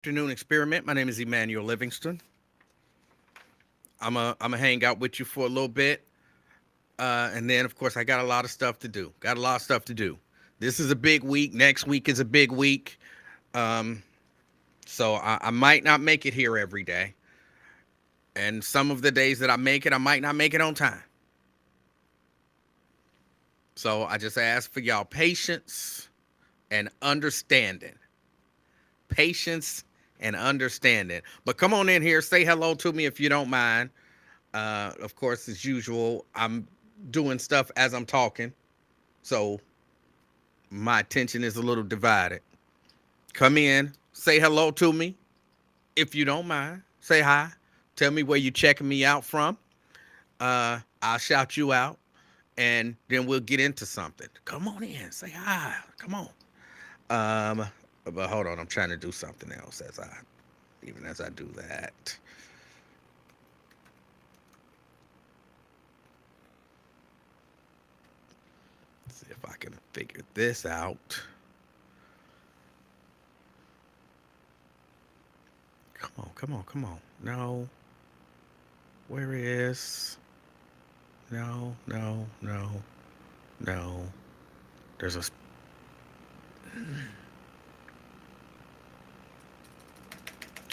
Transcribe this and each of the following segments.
Afternoon experiment. My name is Emanuel Livingston. I'm a hang out with you for a little bit, and then of course I got a lot of stuff to do. Got a lot of stuff to do. This is a big week. Next week is a big week. Um, so I might not make it here every day, and some of the days that I make it, I might not make it on time. So I just ask for y'all patience and understanding. Patience and understanding. But come on in here, say hello to me if you don't mind. Of course, as usual, I'm doing stuff as I'm talking, so my attention is a little divided. Come in, say hello to me if you don't mind. Say hi. Tell me where you're checking me out from. I'll shout you out, and then we'll get into something. Come on in, say hi. Come on. Um, but hold on, I'm trying to do something else even as I do that. See if I can figure this out. Come on, come on, come on. No. Where is. No, no, no, no. There's a.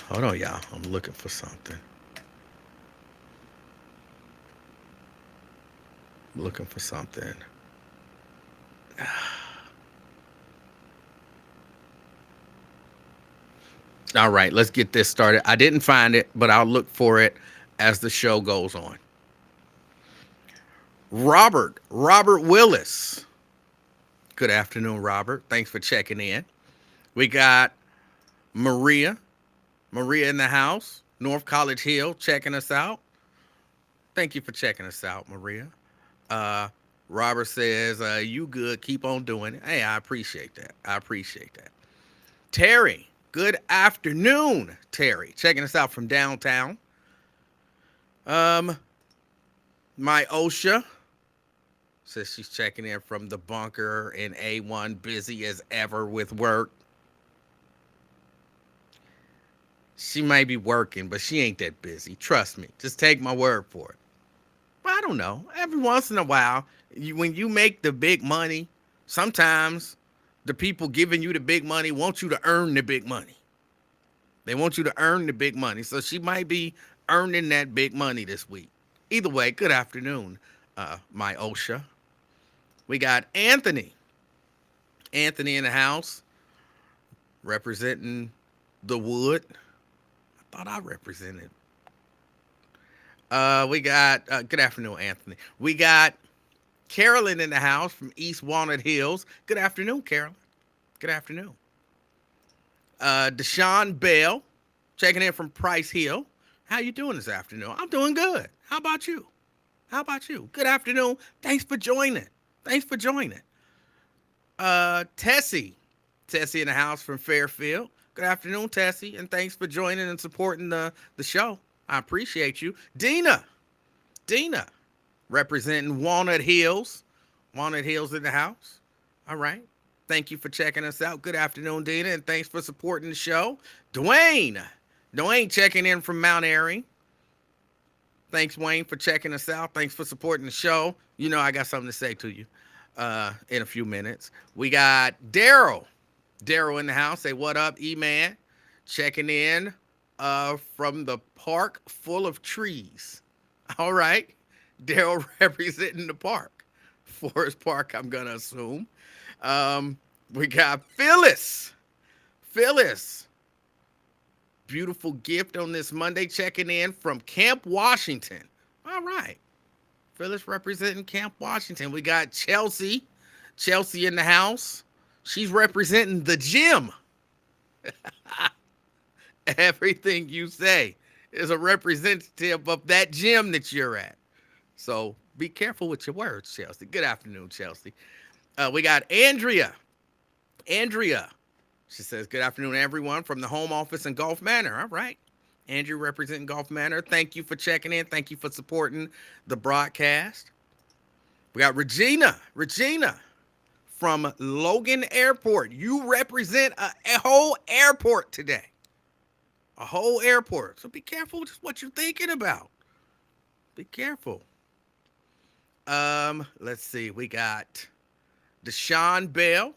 Hold on, y'all. I'm looking for something. Looking for something. All right, let's get this started. I didn't find it, but I'll look for it as the show goes on. Robert Willis. Good afternoon, Robert. Thanks for checking in. We got Maria. Maria in the house. North College Hill checking us out. Thank you for checking us out, Maria. Uh, Robert says, you good. Keep on doing it. Hey, I appreciate that. I appreciate that. Terry. Good afternoon, Terry. Checking us out from downtown. Um, my OSHA says she's checking in from the bunker in A1, busy as ever with work. She may be working, but she ain't that busy. Trust me. Just take my word for it. Well, I don't know. Every once in a while, when you make the big money, sometimes the people giving you the big money want you to earn the big money. They want you to earn the big money. So she might be earning that big money this week. Either way, good afternoon, my OSHA. We got Anthony. Anthony in the house representing the wood. I thought I represented. We got, good afternoon, Anthony. We got Carolyn in the house from East Walnut Hills. Good afternoon, Carolyn. Good afternoon. Deshaun Bell checking in from Price Hill. How you doing this afternoon? I'm doing good. How about you? How about you? Good afternoon. Thanks for joining. Thanks for joining. Tessie. Tessie in the house from Fairfield. Good afternoon, Tessie, and thanks for joining and supporting the show. I appreciate you. Dina. Dina, representing Walnut Hills. Walnut Hills in the house. All right. Thank you for checking us out. Good afternoon, Dina, and thanks for supporting the show. Dwayne. Dwayne checking in from Mount Airy. Thanks, Wayne, for checking us out. Thanks for supporting the show. You know I got something to say to you in a few minutes. We got Daryl. Daryl in the house. Say, what up, E-Man? Checking in from the park full of trees. All right. Daryl representing the park. Forest Park, I'm going to assume. We got Phyllis. Phyllis. Beautiful gift on this Monday, checking in from Camp Washington. All right. Phyllis representing Camp Washington. We got Chelsea. Chelsea in the house. She's representing the gym. Everything you say is a representative of that gym that you're at. So be careful with your words, Chelsea. Good afternoon, Chelsea. We got Andrea. Andrea. She says, good afternoon, everyone, from the home office in Gulf Manor. All right. Andrea representing Gulf Manor. Thank you for checking in. Thank you for supporting the broadcast. We got Regina. Regina from Logan Airport. You represent a whole airport today. A whole airport. So be careful with what you're thinking about. Be careful. Let's see. We got Deshaun Bell.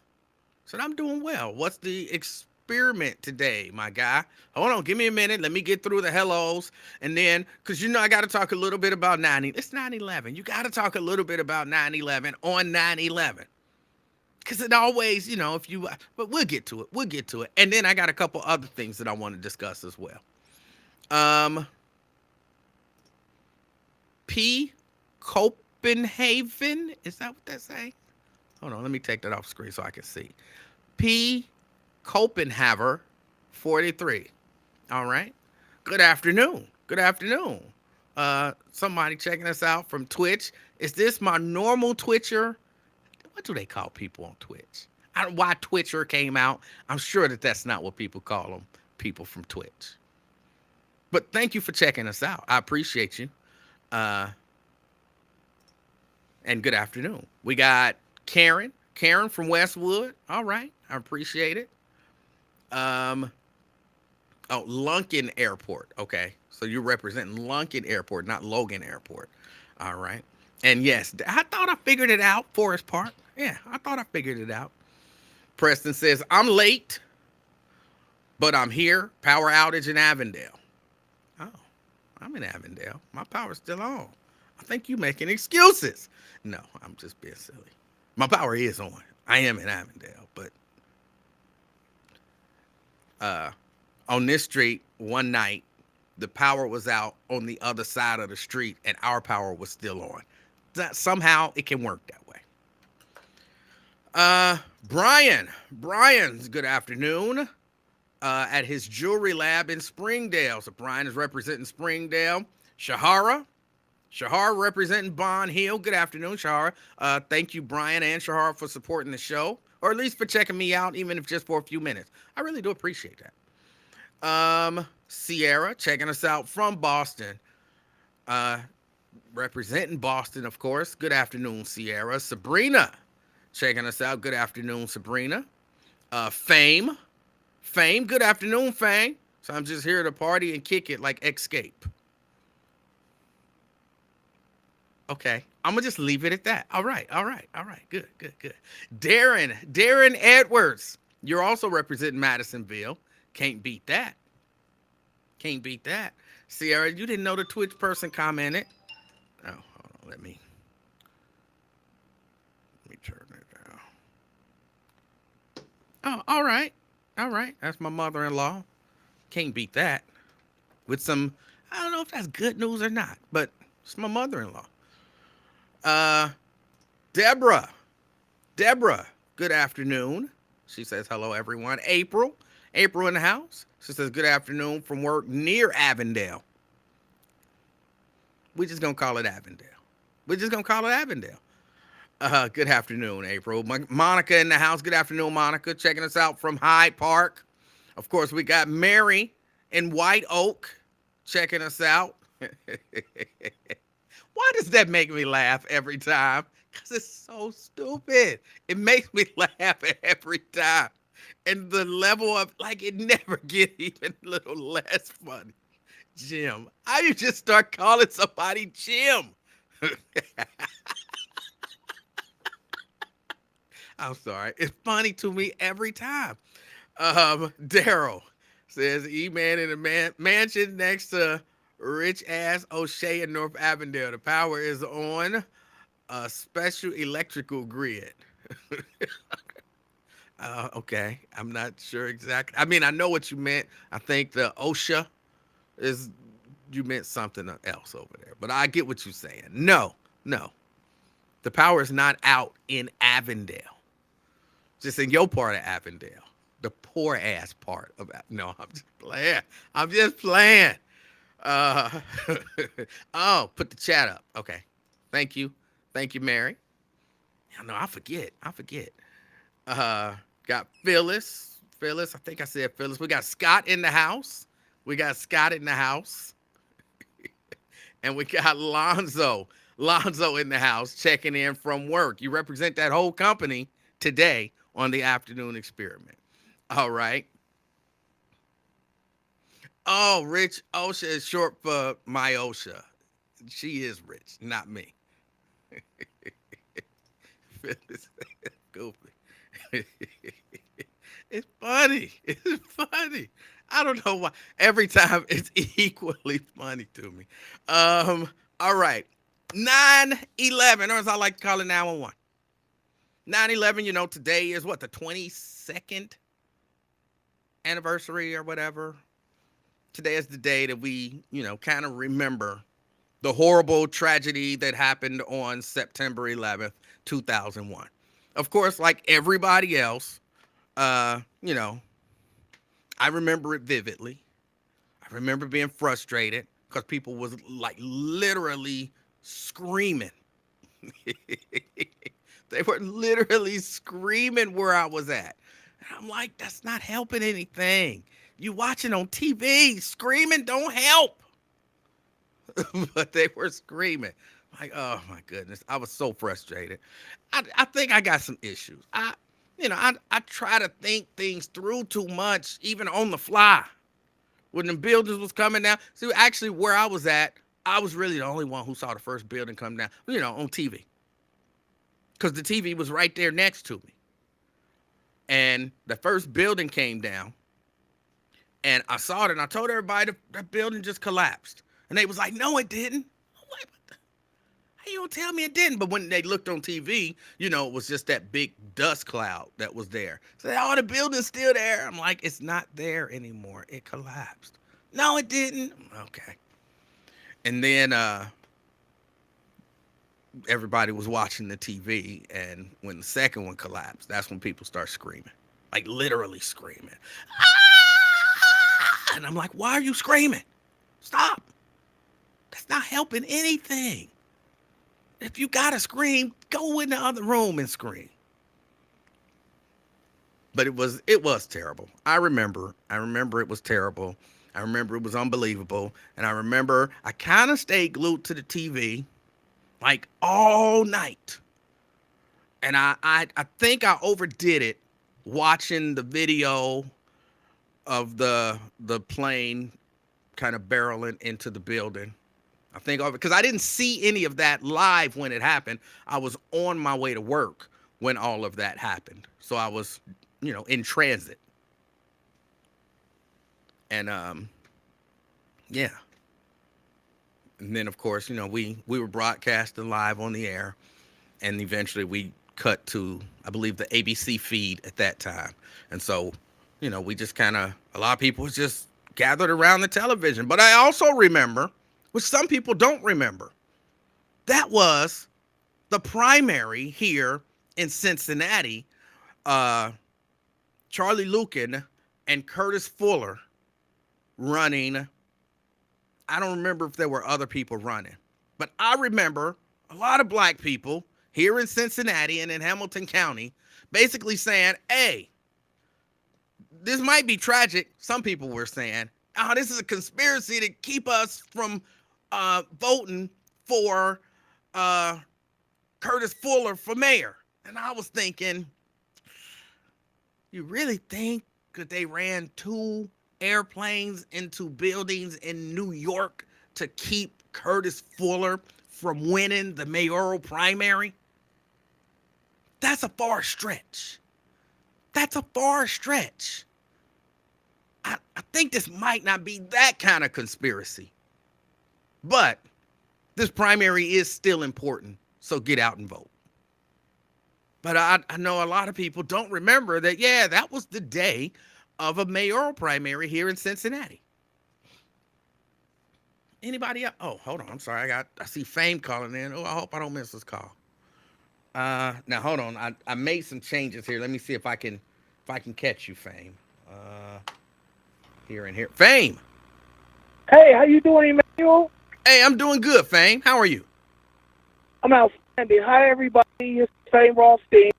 So I'm doing well. What's the experiment today, my guy? Hold on, give me a minute. Let me get through the hellos. And then, because I got to talk a little bit about 9/11. It's 9/11. You got to talk a little bit about 9/11 on 9/11. Because it always, if you, but we'll get to it. We'll get to it. And then I got a couple other things that I want to discuss as well. Um, P. Copenhagen. Is that what that's saying? Hold on, let me take that off screen so I can see. P. Copenhaver 43. All right. Good afternoon. Good afternoon. Somebody checking us out from Twitch. Is this my normal Twitcher? What do they call people on Twitch? I don't know why Twitcher came out. I'm sure that's not what people call them, people from Twitch. But thank you for checking us out. I appreciate you. And good afternoon. We got Karen from Westwood. All right. I appreciate it. Lunkin Airport. Okay. So you're representing Lunkin Airport, not Logan Airport. All right. And yes, I thought I figured it out, Forest Park. Yeah, I thought I figured it out. Preston says, I'm late, but I'm here. Power outage in Avondale. Oh, I'm in Avondale. My power's still on. I think you making excuses. No, I'm just being silly. My power is on. I am in Avondale, but on this street one night, the power was out on the other side of the street and our power was still on. Somehow it can work that way. Brian's good afternoon. At his jewelry lab in Springdale. So Brian is representing Springdale. Shahara representing Bond Hill. Good afternoon, Shahara. Thank you, Brian and Shahara, for supporting the show, or at least for checking me out, even if just for a few minutes. I really do appreciate that. Sierra checking us out from Boston. Representing Boston, of course. Good afternoon, Sierra. Sabrina checking us out. Good afternoon, Sabrina. Fame, good afternoon, Fame. So I'm just here to party and kick it like Escape. Okay, I'm gonna just leave it at that. All right. Good. Darren Edwards. You're also representing Madisonville. Can't beat that. Sierra, you didn't know the Twitch person commented. Oh, hold on, let me turn it down. Oh, all right. That's my mother-in-law. Can't beat that. With some, I don't know if that's good news or not, but it's my mother-in-law. Deborah, good afternoon. She says, hello, everyone. April in the house. She says, good afternoon from work near Avondale. We're just going to call it Avondale. Good afternoon, April. Monica in the house. Good afternoon, Monica. Checking us out from Hyde Park. Of course, we got Mary in White Oak checking us out. Why does that make me laugh every time? Because it's so stupid. It makes me laugh every time. And the level of, it never gets even a little less funny. Jim. I you just start calling somebody Jim. I'm sorry. It's funny to me every time. Daryl says, E-Man in a mansion next to rich-ass O'Shea in North Avondale. The power is on a special electrical grid. Okay. I'm not sure exactly. I mean, I know what you meant. I think the OSHA you meant something else over there. But I get what you're saying. No. The power is not out in Avondale. Just in your part of Avondale. The poor ass part of Avondale. No, I'm just playing. Oh, put the chat up. Okay. Thank you, Mary. I forget. Got Phyllis. I think I said Phyllis. We got Scott in the house. And we got Lonzo in the house checking in from work. You represent that whole company today on the afternoon experiment. All right. Oh, Rich Osha is short for Myosha. She is rich, not me. Goofy. It's funny. It's funny. I don't know why. Every time it's equally funny to me. All right. 9/11, or as I like to call it, 911. 9/11, today is what, the 22nd anniversary or whatever. Today is the day that we, kind of remember the horrible tragedy that happened on September 11th, 2001. Of course, like everybody else, uh, you know, I remember it vividly. I remember being frustrated because people was like literally screaming. They were literally screaming where I was at. And I'm like, that's not helping anything. You watching on TV, screaming don't help. But they were screaming. Like, oh my goodness. I was so frustrated. I think I got some issues. I try to think things through too much, even on the fly. When the buildings was coming down. See, actually where I was at, I was really the only one who saw the first building come down, on TV. Because the TV was right there next to me. And the first building came down. And I saw it and I told everybody the building just collapsed. And they was like, no, it didn't. I'm like, what the? How you don't tell me it didn't? But when they looked on TV, it was just that big dust cloud that was there. So, oh, the building's still there. I'm like, it's not there anymore. It collapsed. No, it didn't. Okay. And then everybody was watching the TV. And when the second one collapsed, that's when people start screaming. Like literally screaming. Ah! And I'm like, why are you screaming? Stop. That's not helping anything. If you gotta scream, go in the other room and scream. But it was terrible. I remember it was terrible. I remember it was unbelievable. And I remember I kind of stayed glued to the TV like all night. And I think I overdid it watching the video of the plane kind of barreling into the building. I think because I didn't see any of that live when it happened. I was on my way to work when all of that happened. So I was, in transit. And yeah. And then of course, we were broadcasting live on the air, and eventually we cut to, I believe, the ABC feed at that time. And so, we just kind of, a lot of people just gathered around the television. But I also remember, which some people don't remember, that was the primary here in Cincinnati. Charlie Lucan and Curtis Fuller running. I don't remember if there were other people running, but I remember a lot of black people here in Cincinnati and in Hamilton County basically saying, hey, this might be tragic. Some people were saying, oh, this is a conspiracy to keep us from voting for Curtis Fuller for mayor. And I was thinking, you really think that they ran 2 airplanes into buildings in New York to keep Curtis Fuller from winning the mayoral primary? That's a far stretch. That's a far stretch. I think this might not be that kind of conspiracy. But this primary is still important, so get out and vote. But I know a lot of people don't remember that, yeah, that was the day of a mayoral primary here in Cincinnati. Anybody else? Oh, hold on. I'm sorry. I see Fame calling in. Oh, I hope I don't miss this call. Now hold on. I made some changes here. Let me see if I can catch you, Fame. Here and here. Fame. Hey, how you doing, Emanuel? Hey, I'm doing good, Fame. How are you? I'm outstanding. Hi, everybody. It's Fame Rothstein.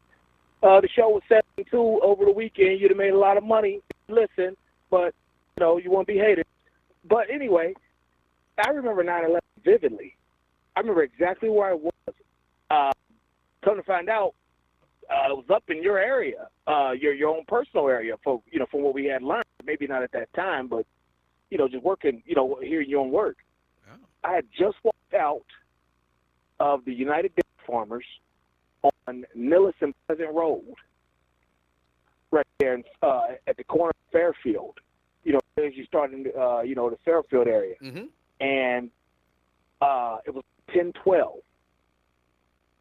The show was 72 over the weekend. You'd have made a lot of money. Listen, but, you won't be hated. But anyway, I remember 9/11 vividly. I remember exactly where I was. Come to find out, it was up in your area, your own personal area, from what we had learned. Maybe not at that time, but just working, hearing your own work. Oh. I had just walked out of the United Dairy Farmers on Millis and Pleasant Road, right there at the corner of Fairfield. As you start in, the Fairfield area. Mm-hmm. And it was 10:12.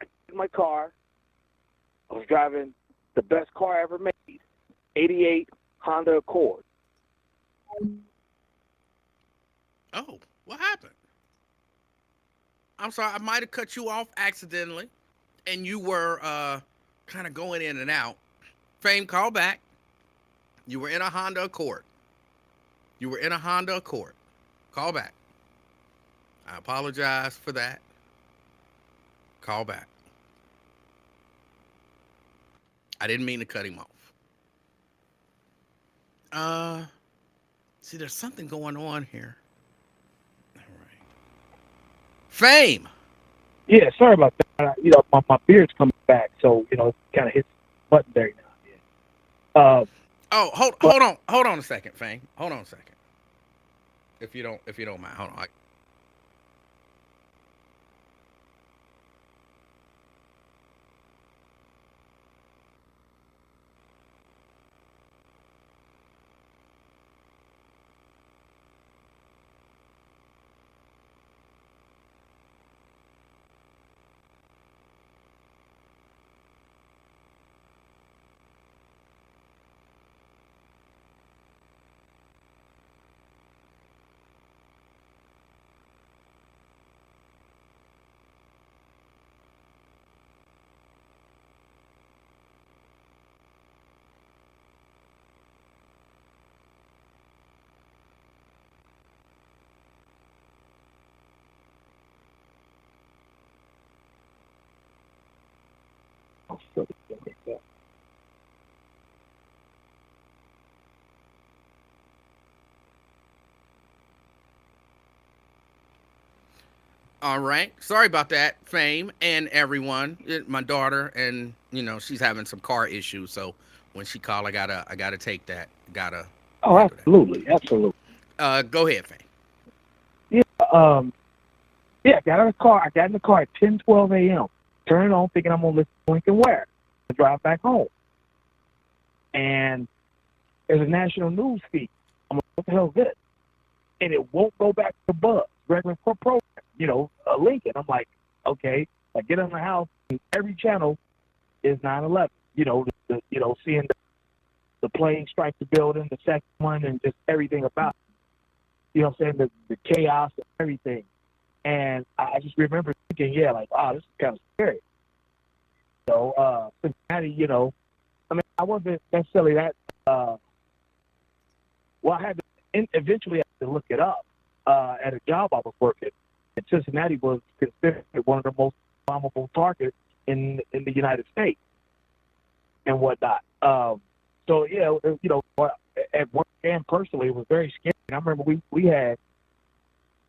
I got in my car. I was driving the best car I ever made, 88 Honda Accord. Oh, what happened? I'm sorry, I might have cut you off accidentally, and you were kind of going in and out. Fame, call back. You were in a Honda Accord. Call back. I apologize for that. Call back. I didn't mean to cut him off. See, there's something going on here. All right. Fame. Yeah, sorry about that. My beard's coming back, so it kind of hits the button there now. Oh, hold on a second, Fame. Hold on a second. If you don't mind, hold on. All right. Sorry about that, Fame, and everyone. My daughter, and she's having some car issues, so when she called, I gotta take that. Gotta Oh, handle absolutely. that. Go ahead, Fame. Yeah. I got in the car at 10:12 a.m. Turn it on, thinking I'm gonna listen to Lincoln Ware. I drive back home, and there's a national news feed. I'm like, what the hell is this? And it won't go back to Buzz, regular program. Lincoln. I'm like, okay. I get in the house, and every channel is 9/11. Seeing the plane strike the building, the second one, and just everything about it. You know what I'm saying? The chaos and everything. And I just remember thinking, wow, this is kind of scary. Cincinnati, I wasn't necessarily that. I had to eventually have to look it up at a job I was working. And Cincinnati was considered one of the most bombable targets in the United States and whatnot. At work and personally, it was very scary. And I remember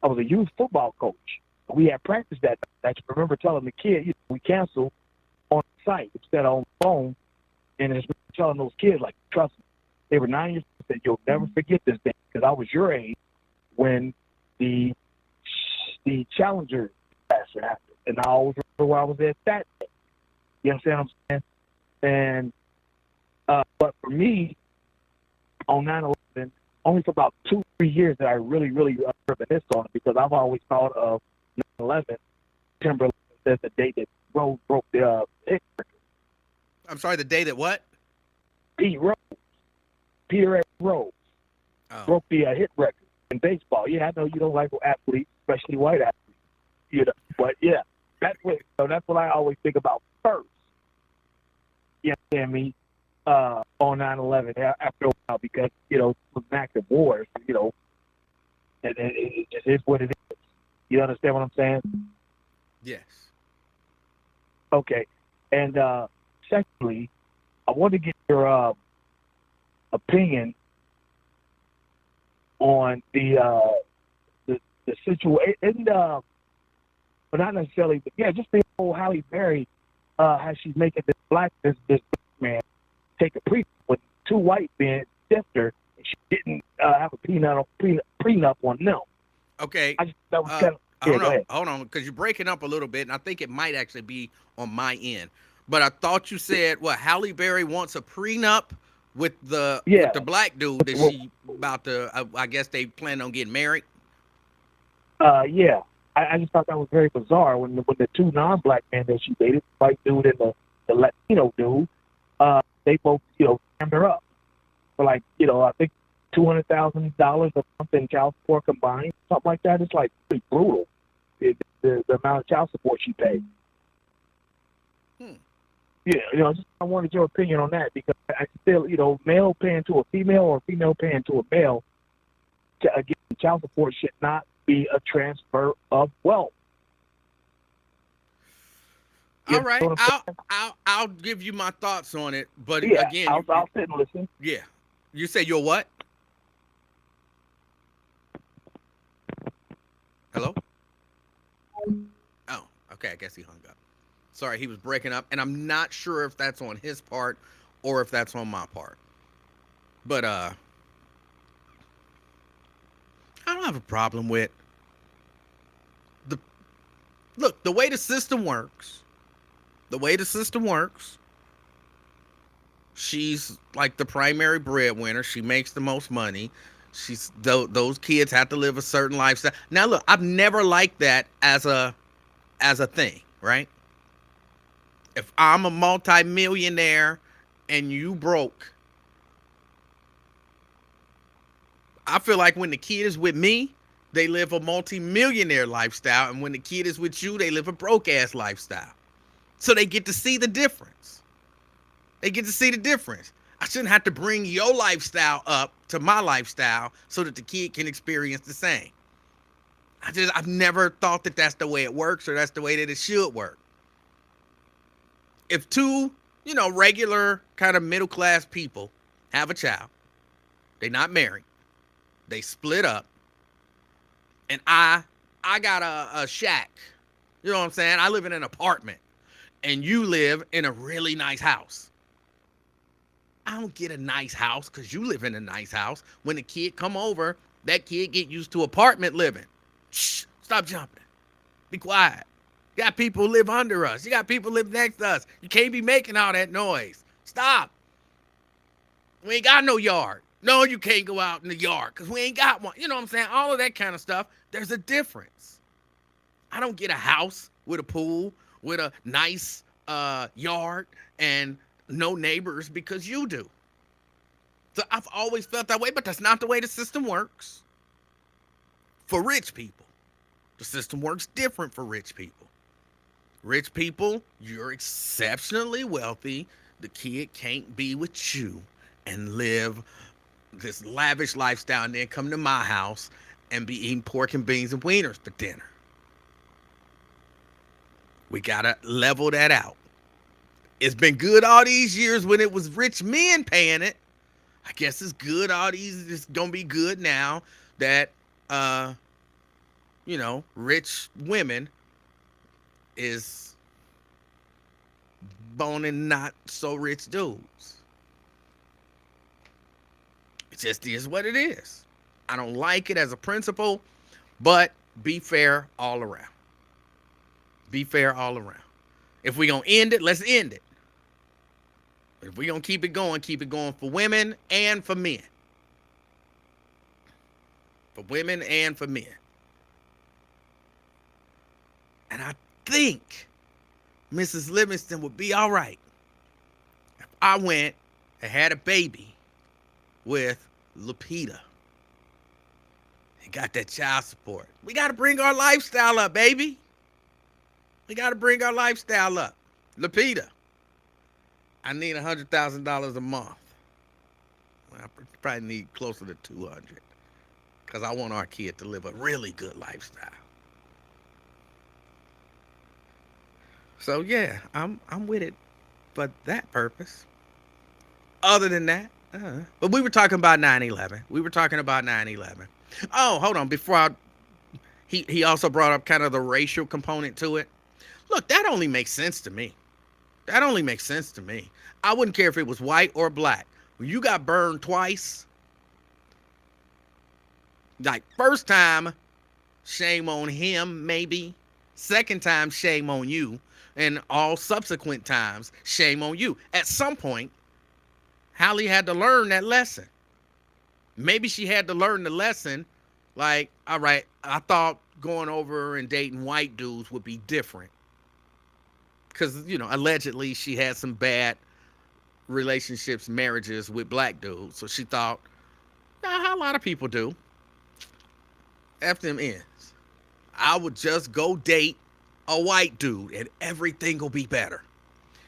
I was a youth football coach. We had practice that night. I remember telling the kid, we canceled on site instead of on the phone, and just telling those kids, like, trust me, they were 9 years old, said, you'll never forget this day, because I was your age when the Challenger disaster happened, and I always remember where I was at that day. You understand what I'm saying? And but for me, on 9/11, only for about 2-3 years that I really reminisce on it, because I've always thought of 9/11, September 11th, as the day that Rose broke the hit record. I'm sorry, the day that what? Peter Rose broke the hit record in baseball. Yeah, I know you don't like athletes, especially white athletes. But yeah, that's what I always think about first. You understand me? On 9/11 after a while, because it was an active war, and it just is what it is. You understand what I'm saying? Yes. Okay. And secondly, I want to get your opinion on the situation, but not necessarily. But yeah, just the whole Halle Berry, how she's making this black man take a pre with two white men sister, she didn't have a prenup on them. Okay. That was kind of yeah. Go ahead. Hold on, because you're breaking up a little bit, and I think it might actually be on my end. But I thought you said what Halle Berry wants a prenup with the Yeah. black dude that Well, she about to. I guess they plan on getting married. Yeah. I just thought that was very bizarre when the two non-black men that she dated, the white dude and the Latino dude, they both jammed her up for like I think $200,000 a month in child support combined, something like that. It's like pretty brutal. The amount of child support she paid. Yeah, I wanted your opinion on that because I feel male paying to a female or female paying to a male, again, child support should not be a transfer of wealth. All right, I'll give you my thoughts on it, but yeah, again, I'll sit and listen. Yeah, you say you're what? Hello? Oh, okay. I guess he hung up. Sorry, he was breaking up, and I'm not sure if that's on his part or if that's on my part. But I don't have a problem with the way the system works. The way the system works, she's like the primary breadwinner. She makes the most money. Those kids have to live a certain lifestyle. Now look, I've never liked that as a thing, right? If I'm a multi-millionaire and you broke, I feel like when the kid is with me, they live a multi-millionaire lifestyle, and when the kid is with you, they live a broke-ass lifestyle. So they get to see the difference. They get to see the difference. I shouldn't have to bring your lifestyle up to my lifestyle so that the kid can experience the same. I've never thought that that's the way it works or that's the way that it should work. If two, regular kind of middle class people have a child, they're not married, they split up, and I got a shack. You know what I'm saying? I live in an apartment, and you live in a really nice house. I don't get a nice house because you live in a nice house. When the kid come over, that kid get used to apartment living. Shh, stop jumping. Be quiet. You got people who live under us. You got people who live next to us. You can't be making all that noise. Stop. We ain't got no yard. No, you can't go out in the yard because we ain't got one. You know what I'm saying? All of that kind of stuff. There's a difference. I don't get a house with a pool, with a nice yard, and no neighbors because you do. So I've always felt that way, but that's not the way the system works. For rich people, the system works different for rich people. Rich people, you're exceptionally wealthy. The kid can't be with you and live this lavish lifestyle and then come to my house and be eating pork and beans and wieners for dinner. We gotta level that out. It's been good all these years when it was rich men paying it. I guess it's good it's gonna be good now that rich women is boning not so rich dudes. It just is what it is. I don't like it as a principle, but be fair all around. Be fair all around. If we're going to end it, let's end it. If we're going to keep it going for women and for men. For women and for men. And I think Mrs. Livingston would be all right if I went and had a baby with Lupita and got that child support. We got to bring our lifestyle up, baby. We got to bring our lifestyle up. Lupita, I need $100,000 a month. Well, I probably need closer to 200 because I want our kid to live a really good lifestyle. So yeah, I'm with it for that purpose. Other than that, but we were talking about 9/11. We were talking about 9/11. Oh, hold on. He also brought up kind of the racial component to it. Look, that only makes sense to me. That only makes sense to me. I wouldn't care if it was white or black. When you got burned twice, Like, first time, shame on him, maybe. Second time, shame on you. And all subsequent times, shame on you. At some point, Hallie had to learn that lesson. Maybe she had to learn the lesson. Like, all right, I thought going over and dating white dudes would be different. Because, allegedly she had some bad relationships, marriages with black dudes. So she thought, nah, how a lot of people do. F them ends. I would just go date a white dude and everything will be better.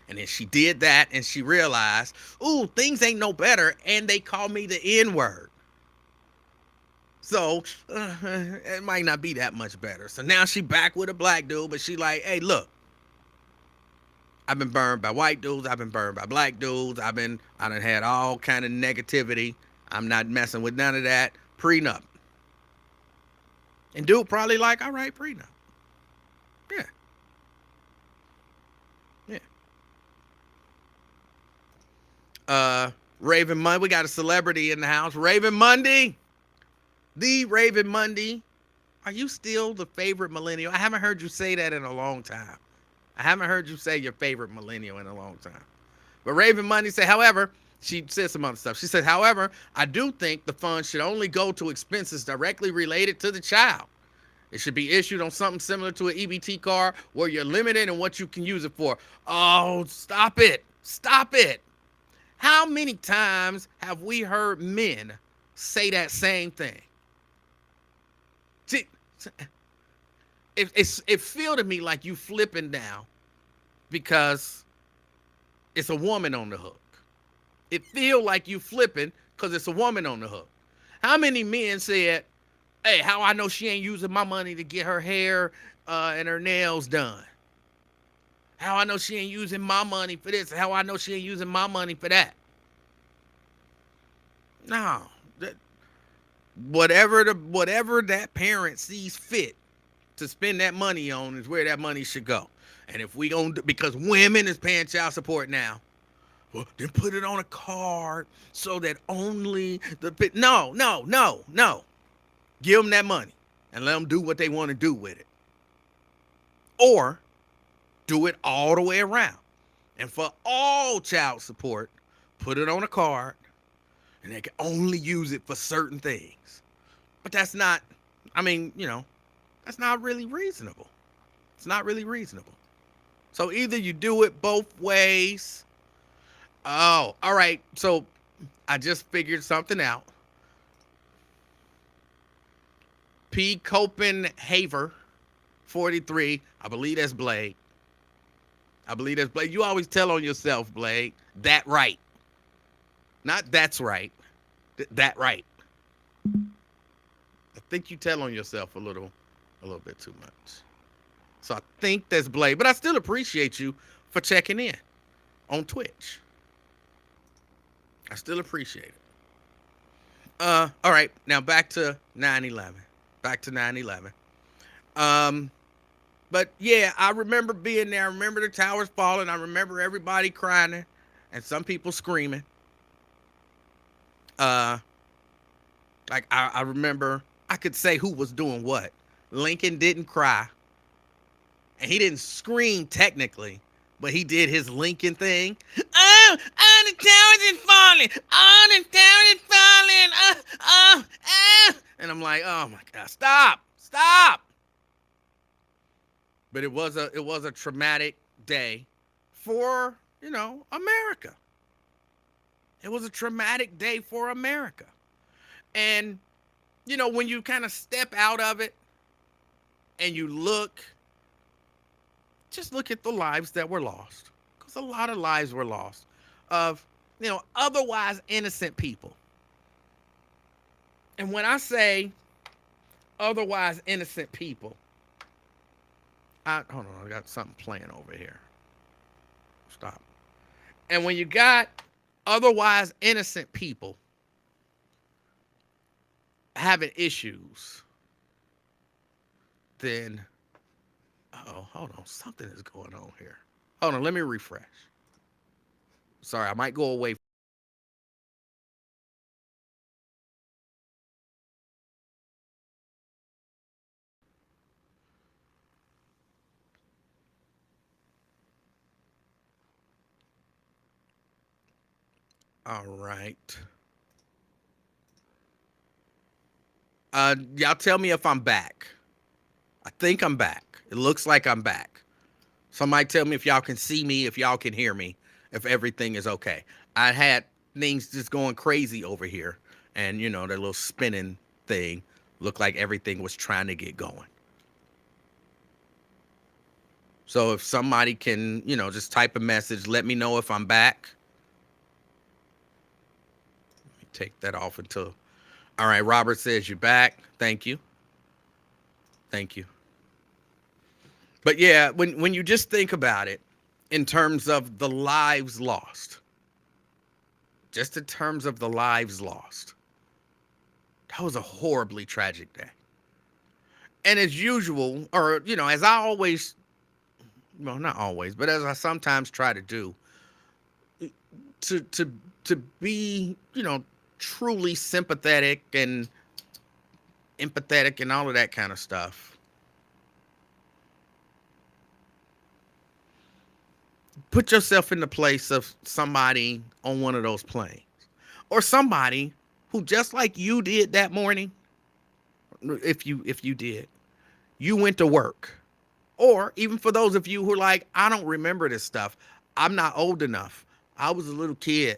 And then she did that and she realized, ooh, things ain't no better. And they call me the N word. So it might not be that much better. So now she back with a black dude, but she like, hey, look, I've been burned by white dudes. I've been burned by black dudes. I done had all kind of negativity. I'm not messing with none of that. Prenup. And dude probably like, all right, prenup. Yeah. Yeah. Raven Monday. We got a celebrity in the house. Raven Monday. The Raven Monday. Are you still the favorite millennial? I haven't heard you say that in a long time. I haven't heard you say your favorite millennial in a long time. But Raven Monday said, however, she said some other stuff. She said, however, I do think the funds should only go to expenses directly related to the child. It should be issued on something similar to an EBT card where you're limited in what you can use it for. Oh, stop it. Stop it. How many times have we heard men say that same thing? See, it feel to me like you flipping now because it's a woman on the hook. It feel like you flipping because it's a woman on the hook. How many men said, hey, how I know she ain't using my money to get her hair and her nails done? How I know she ain't using my money for this? How I know she ain't using my money for that? No. Whatever that parent sees fit to spend that money on is where that money should go. And if we don't, because women is paying child support now, well, then put it on a card so that only no. Give them that money and let them do what they want to do with it. Or do it all the way around. And for all child support, put it on a card and they can only use it for certain things. But that's not, that's not really reasonable. It's not really reasonable. So either you do it both ways. Oh, all right. So I just figured something out. P. Copenhaver, 43. I believe that's Blade. You always tell on yourself, Blade. That right. Not that's right. That right. I think you tell on yourself a little bit too much. So I think that's Blade. But I still appreciate you for checking in on Twitch. I still appreciate it. All right. Now back to 9/11. But yeah, I remember being there. I remember the towers falling. I remember everybody crying and some people screaming. Like I remember I could say who was doing what. Lincoln didn't cry. And he didn't scream technically, but he did his Lincoln thing. Oh, the towers is falling. Oh, the towers is falling. And I'm like, oh my God, stop. But it was a traumatic day for, America. It was a traumatic day for America. And, when you kind of step out of it and you just look at the lives that were lost. Because a lot of lives were lost of, otherwise innocent people. And when I say otherwise innocent people, hold on, I got something playing over here. Stop. And when you got otherwise innocent people having issues, then, hold on, something is going on here. Hold on, let me refresh. Sorry, I might go away All right. Y'all tell me if I'm back. I think I'm back. It looks like I'm back. Somebody tell me if y'all can see me, if y'all can hear me, if everything is okay. I had things just going crazy over here, and that little spinning thing looked like everything was trying to get going. So if somebody can, just type a message, let me know if I'm back. Let me take that off until. All right, Robert says you're back. Thank you. Thank you. But yeah, when you just think about it in terms of the lives lost, just in terms of the lives lost, that was a horribly tragic day. And as usual, or as I always, well, not always, but as I sometimes try to do, to to to be, truly sympathetic and empathetic and all of that kind of stuff. Put yourself in the place of somebody on one of those planes, or somebody who, just like you did that morning, if you did, you went to work. Or even for those of you who are like, I don't remember this stuff. I'm not old enough. I was a little kid.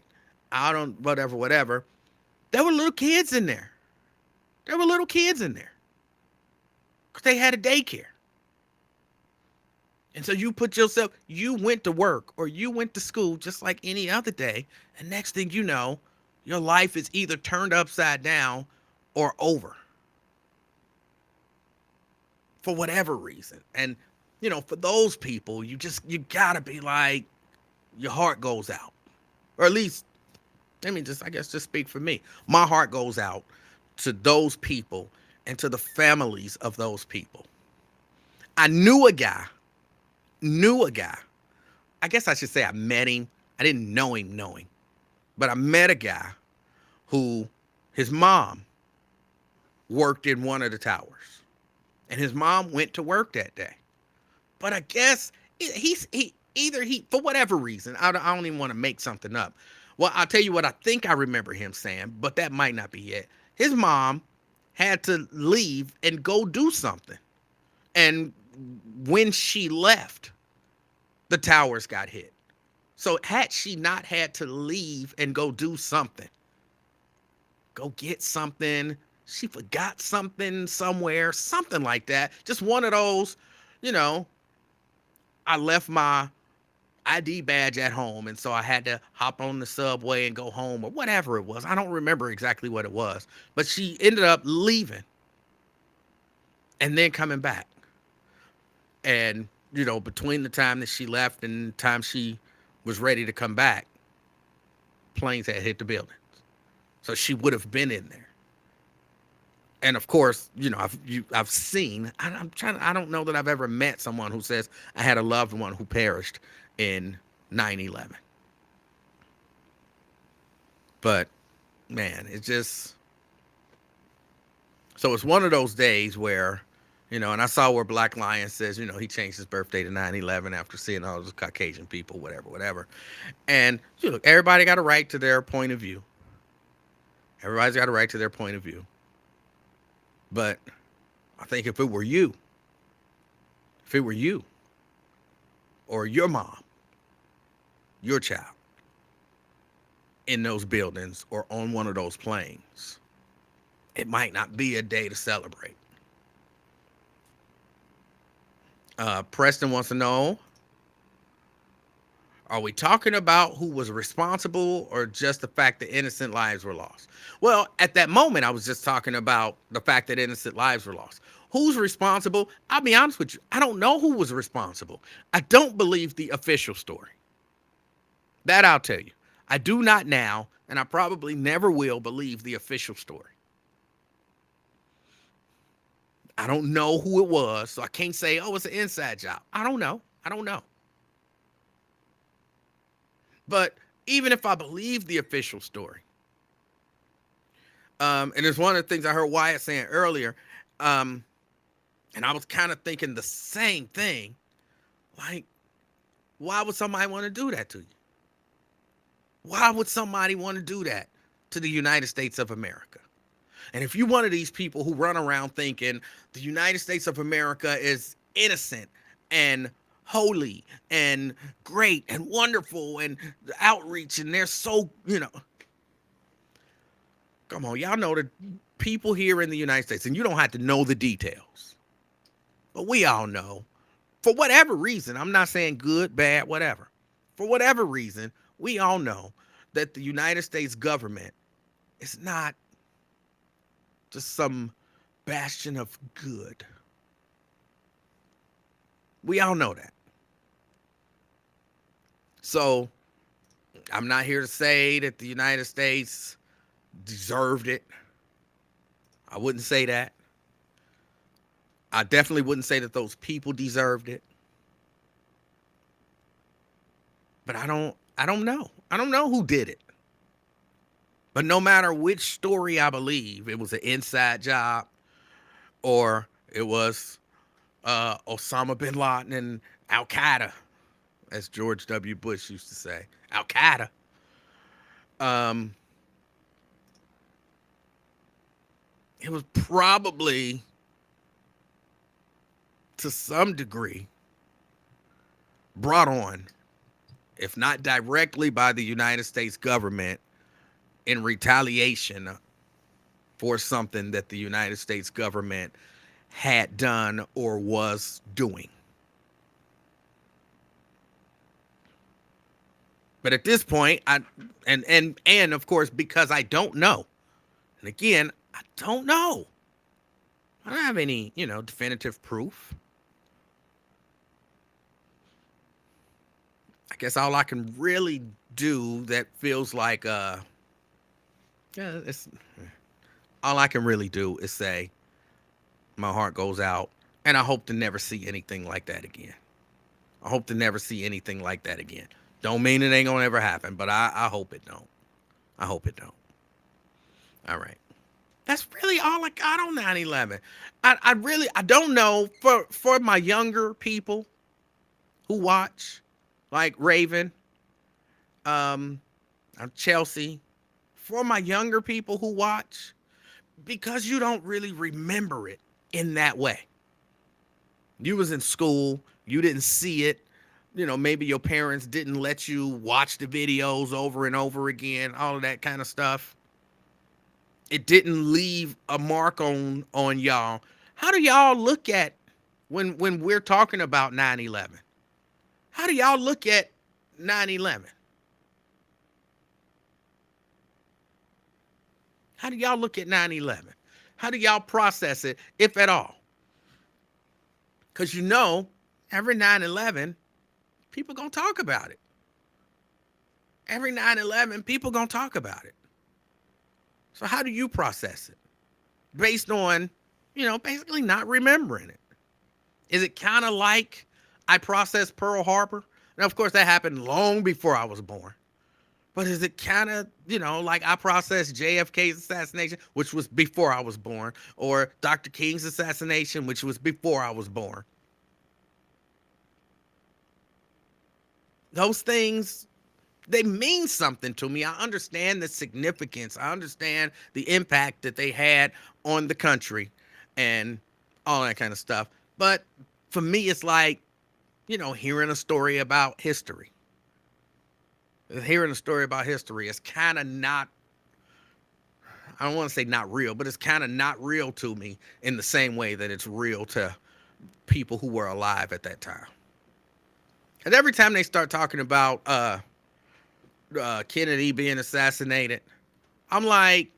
I don't, whatever. There were little kids in there. There were little kids in there because they had a daycare. And so you went to work or you went to school just like any other day. And next thing you know, your life is either turned upside down or over for whatever reason. And, for those people, you gotta be like, your heart goes out. Or at least, I guess, just speak for me. My heart goes out to those people and to the families of those people. I knew a guy. I guess I should say I met him. I didn't know him, but I met a guy who, his mom worked in one of the towers. And his mom went to work that day. But I guess he for whatever reason, I don't even want to make something up. Well, I'll tell you what I think I remember him saying, but that might not be it. His mom had to leave and go do something. And when she left, the towers got hit. So had she not had to leave and go do something, go get something, she forgot something somewhere, something like that. Just one of those, you know, I left my ID badge at home, and so I had to hop on the subway and go home or whatever it was. I don't remember exactly what it was, but she ended up leaving and then coming back. And, between the time that she left and the time she was ready to come back, planes had hit the buildings. So she would have been in there. And of course, I've seen. I don't know that I've ever met someone who says I had a loved one who perished in 9/11. But man, so it's one of those days where, and I saw where Black Lion says, he changed his birthday to 9/11 after seeing all those Caucasian people, whatever. And look, everybody got a right to their point of view. Everybody's got a right to their point of view. But I think if it were you, or your mom, your child, in those buildings or on one of those planes, it might not be a day to celebrate. Preston wants to know, are we talking about who was responsible or just the fact that innocent lives were lost? Well, at that moment, I was just talking about the fact that innocent lives were lost. Who's responsible? I'll be honest with you. I don't know who was responsible. I don't believe the official story. That I'll tell you. I do not now, and I probably never will believe the official story. I don't know who it was, so I can't say, oh, it's an inside job. I don't know. But even if I believe the official story, and it's one of the things I heard Wyatt saying earlier, and I was kind of thinking the same thing. Like, why would somebody want to do that to you? Why would somebody want to do that to the United States of America? And if you're one of these people who run around thinking the United States of America is innocent and holy and great and wonderful and outreach and they're so, come on, y'all know the people here in the United States, and you don't have to know the details, but we all know, for whatever reason, I'm not saying good, bad, whatever, for whatever reason, we all know that the United States government is not just some bastion of good. We all know that. So I'm not here to say that the United States deserved it. I wouldn't say that. I definitely wouldn't say that those people deserved it. But I don't know. I don't know who did it. But no matter which story I believe, it was an inside job or it was Osama bin Laden and Al Qaeda, as George W. Bush used to say, Al Qaeda. It was probably, to some degree, brought on, if not directly by the United States government, in retaliation for something that the United States government had done or was doing. But at this point, and of course, because I don't know, and again, I don't know. I don't have any, definitive proof. I guess all I can really do that feels like it's all I can really do is say my heart goes out and I hope to never see anything like that again. I hope to never see anything like that again. Don't mean it ain't gonna ever happen, but I hope it don't. I hope it don't. All right. That's really all I got on 9/11. I don't know for my younger people who watch, like Raven, Chelsea, for my younger people who watch, because you don't really remember it in that way. You was in school, you didn't see it. Maybe your parents didn't let you watch the videos over and over again, all of that kind of stuff. It didn't leave a mark on y'all. How do y'all look at when we're talking about 9/11? How do y'all look at 9/11? How do y'all look at 9/11? How do y'all process it, if at all? Because every 9/11, people going to talk about it. Every 9/11, people going to talk about it. So how do you process it? Based on, basically not remembering it. Is it kind of like I processed Pearl Harbor? Now, of course, that happened long before I was born. But is it kind of, like I processed JFK's assassination, which was before I was born, or Dr. King's assassination, which was before I was born? Those things, they mean something to me. I understand the significance. I understand the impact that they had on the country and all that kind of stuff. But for me, it's like, hearing a story about history. Hearing a story about history is kind of not, I don't want to say not real, but it's kind of not real to me in the same way that it's real to people who were alive at that time. And every time they start talking about Kennedy being assassinated, I'm like,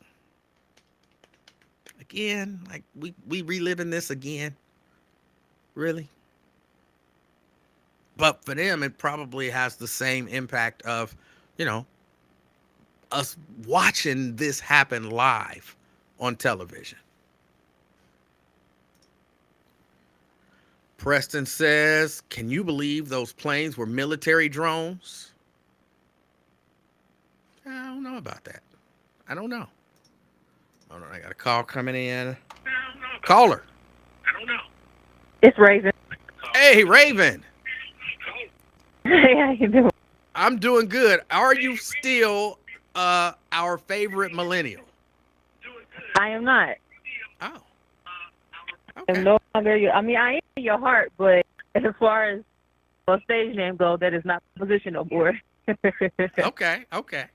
again, like we reliving this again? Really? But for them, it probably has the same impact of, us watching this happen live on television. Preston says, can you believe those planes were military drones? I don't know about that. I don't know. Hold on, I got a call coming in. Caller. I don't know. It's Raven. Hey, Raven. Hey, how you doing? I'm doing good. Are you still our favorite millennial? I am not. Oh, I'm okay. no longer your. I mean, I am in your heart, but as far as a stage name go, that is not the position no more. Okay, okay.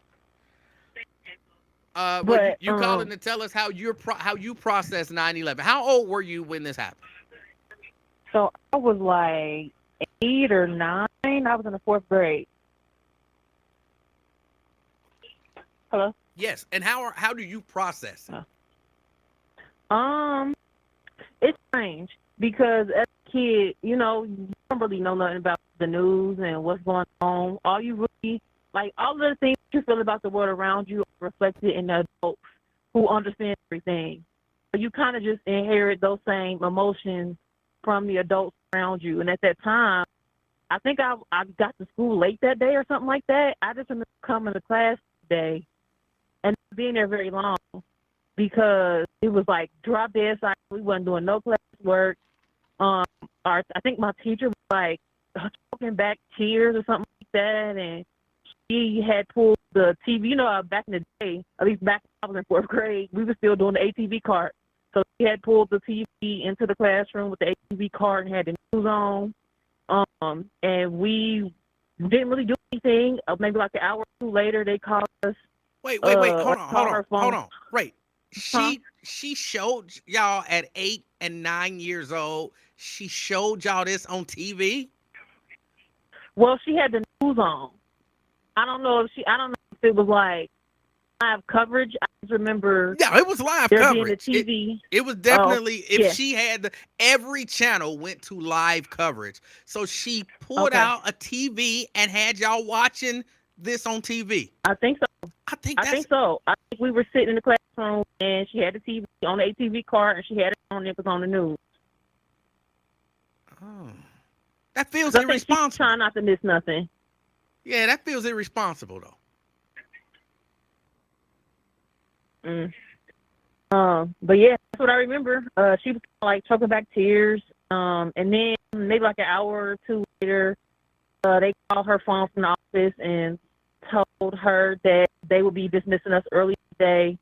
Well, you, but you calling to tell us how how you process 9/11? How old were you when this happened? so I was like 8 or 9. I was in the fourth grade. Hello. Yes, and how do you process it? Um, it's strange because as a kid, you don't really know nothing about the news and what's going on. All you really like, all of the things you feel about the world around you are reflected in the adults who understand everything. So you kind of just inherit those same emotions from the adults around you. And at that time, I think I got to school late that day or something like that. I just remember coming to class today and not being there very long because it was like drop dead silent. We wasn't doing no class work. Um, I think my teacher was like talking back tears or something like that, and she had pulled the TV. Back in the day, at least back when I was in fourth grade, we were still doing the ATV cart. So she had pulled the TV into the classroom with the ATV cart and had the news on. And we didn't really do anything. Maybe like an hour or two later, they called us. Wait. Hold Or on, hold called on, her hold phone. on. Wait. Huh? She showed y'all at 8 and 9 years old. She showed y'all this on TV. Well, she had the news on. I don't know if it was like live coverage. I just remember Yeah, it was live there being the coverage. It TV. it was Oh, definitely if yeah. she had every channel went to live coverage. So she pulled Okay. out a TV and had y'all watching this on TV. I think so. I think I that's think so. I think we were sitting in the classroom and she had the TV on the ATV cart and she had it on. It was on the news. oh, that feels 'Cause I think she was irresponsible. trying not to miss nothing. Yeah, that feels irresponsible though. Mm. But yeah, that's what I remember. She was like choking back tears. And then maybe like an hour or two later, they called her phone from the office and told her that they would be dismissing us early today.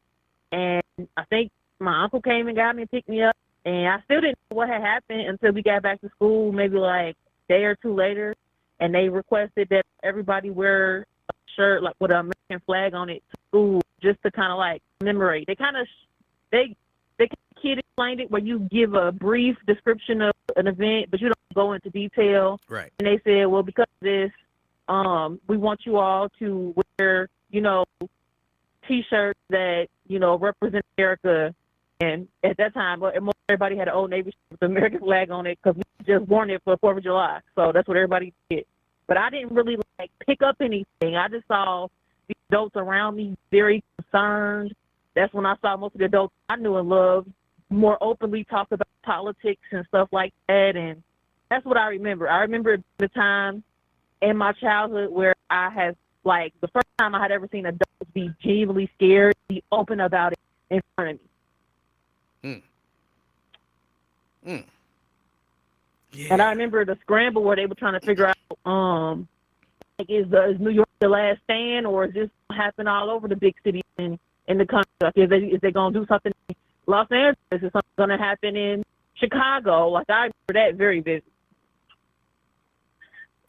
And I think my uncle came and got me and picked me up. And I still didn't know what had happened until we got back to school, maybe like a day or two later. And they requested that everybody wear a shirt like with an American flag on it to school, just to kind of like commemorate. They kid explained it where you give a brief description of an event, but you don't go into detail. Right. And they said, well, because of this, we want you all to wear, T-shirts that represent America. And at that time, most everybody had an Old Navy shirt with the American flag on it because we just worn it for 4th of July. So that's what everybody did. But I didn't really like pick up anything. I just saw the adults around me very concerned. That's when I saw most of the adults I knew and loved more openly talk about politics and stuff like that. And that's what I remember. I remember the time in my childhood where I had, like, the first time I had ever seen adults be genuinely scared, be open about it in front of me. Mm. Mm. Yeah. And I remember the scramble where they were trying to figure out, like, is New York the last stand, or is this happen all over the big cities in the country? Like, is they gonna do something in Los Angeles? Is something gonna happen in Chicago? Like, I remember that very vividly.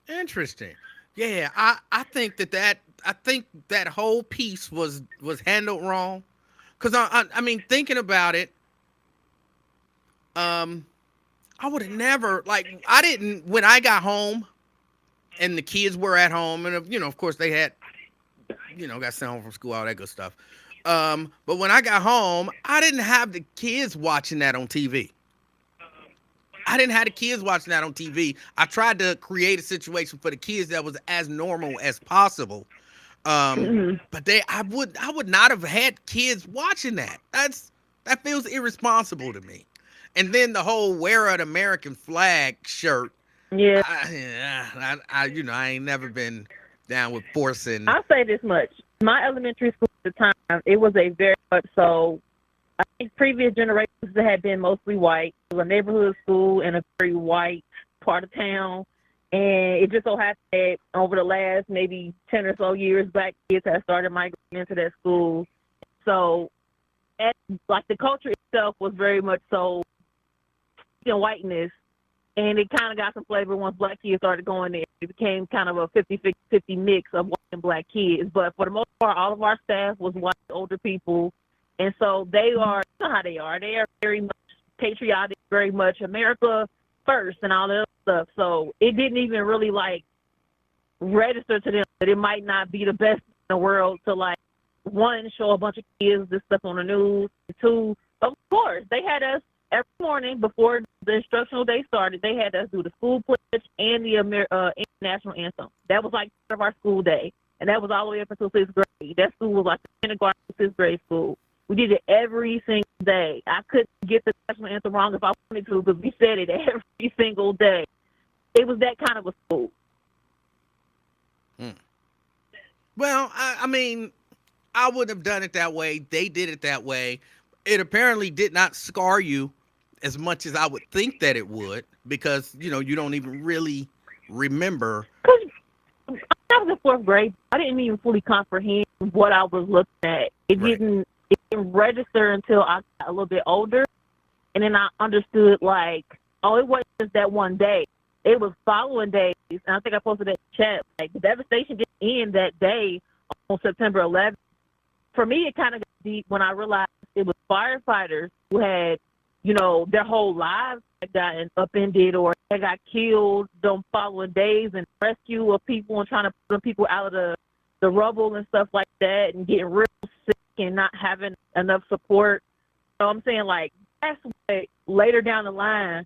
Interesting. Yeah, I think that whole piece was handled wrong. Cause I mean, thinking about it, I would have never, like, I didn't, when I got home and the kids were at home, and of course they had, got sent home from school, all that good stuff. But when I got home, I didn't have the kids watching that on TV. I didn't have the kids watching that on TV. I tried to create a situation for the kids that was as normal as possible. Mm-hmm. But I would not have had kids watching that. That feels irresponsible to me. And then the whole wear an American flag shirt. Yeah, I ain't never been down with forcing. I'll say this much. My elementary school at the time, it was a very much so, I think previous generations that had been mostly white. It was a neighborhood school in a very white part of town. And it just so happened that over the last maybe 10 or so years, black kids have started migrating into that school. So, like, the culture itself was very much so in whiteness, and it kind of got some flavor once black kids started going there. It became kind of a 50-50 mix of white and black kids. But for the most part, all of our staff was white, older people. And so they are, you know how they are. They are very much patriotic, very much America first and all that other stuff. So it didn't even really, like, register to them that it might not be the best in the world to, like, one, show a bunch of kids this stuff on the news. Two, of course, they had us every morning before the instructional day started. They had us do the school pledge and the national anthem. That was like part of our school day, and that was all the way up until sixth grade. That school was like the kindergarten to sixth grade school. We did it every single day. I couldn't get the national anthem wrong if I wanted to, because we said it every single day. It was that kind of a school. Well, I mean, I wouldn't have done it that way. They did it that way. It apparently did not scar you as much as I would think that it would, because, you know, you don't even really remember. Because I was in fourth grade. I didn't even fully comprehend what I was looking at. It didn't register until I got a little bit older. And then I understood, like, oh, it wasn't just that one day. It was following days. And I think I posted that in chat. Like, the devastation didn't end that day on September 11th. For me, it kind of got deep when I realized it was firefighters who had, you know, their whole lives had gotten upended or they got killed the following days, and rescue of people and trying to put people out of the rubble and stuff like that, and getting real sick and not having enough support. So I'm saying, like, that's what later down the line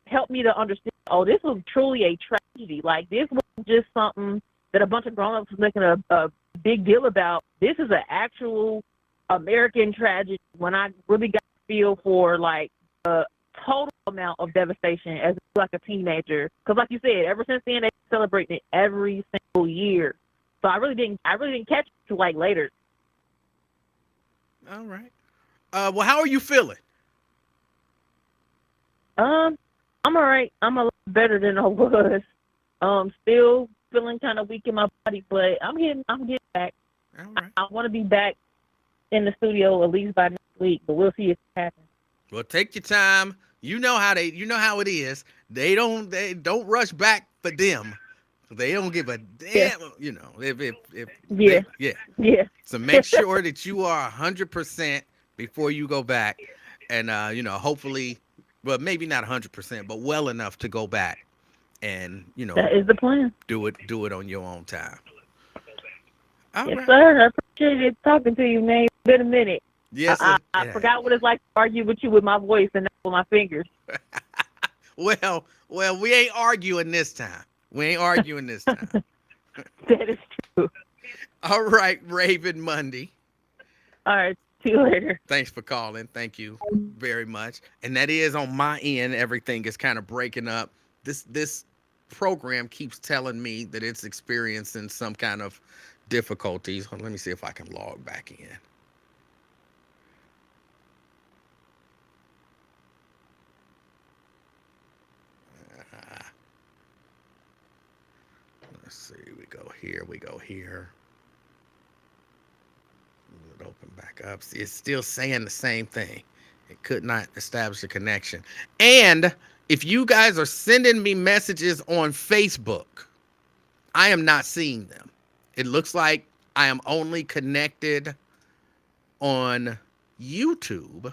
helped me to understand, oh, this was truly a tragedy. Like, this wasn't just something that a bunch of grown-ups was making a big deal about. This is an actual American tragedy, when I really got a feel for, like, the total amount of devastation as, like, a teenager. Because, like you said, ever since then, they celebrate it every single year. So I really didn't catch it till, like, later. All right. Well, how are you feeling? I'm all right. I'm a lot better than I was. Still feeling kind of weak in my body, but I'm getting back. All right. I want to be back in the studio at least by next week, but we'll see if it happens. Well, take your time. You know how it is. They don't rush back for them. They don't give a damn. Yeah. You know, if Yeah. So make sure that you are 100% before you go back, and you know, hopefully, well, maybe not 100%, but well enough to go back, and, you know, That is the plan. do it on your own time. All Yes, right. sir. I appreciate it talking to you, man. It's been a minute. Yes. I forgot what it's like to argue with you with my voice and not with my fingers. Well, we ain't arguing this time. That is true. All right, Raven Monday. All right. See you later. Thanks for calling. Thank you very much. And that is on my end. Everything is kind of breaking up. This program keeps telling me that it's experiencing some kind of difficulties. Let me see if I can log back in. Let's see. We go here. It open back up. See, it's still saying the same thing. It could not establish a connection. And if you guys are sending me messages on Facebook, I am not seeing them. It looks like I am only connected on YouTube.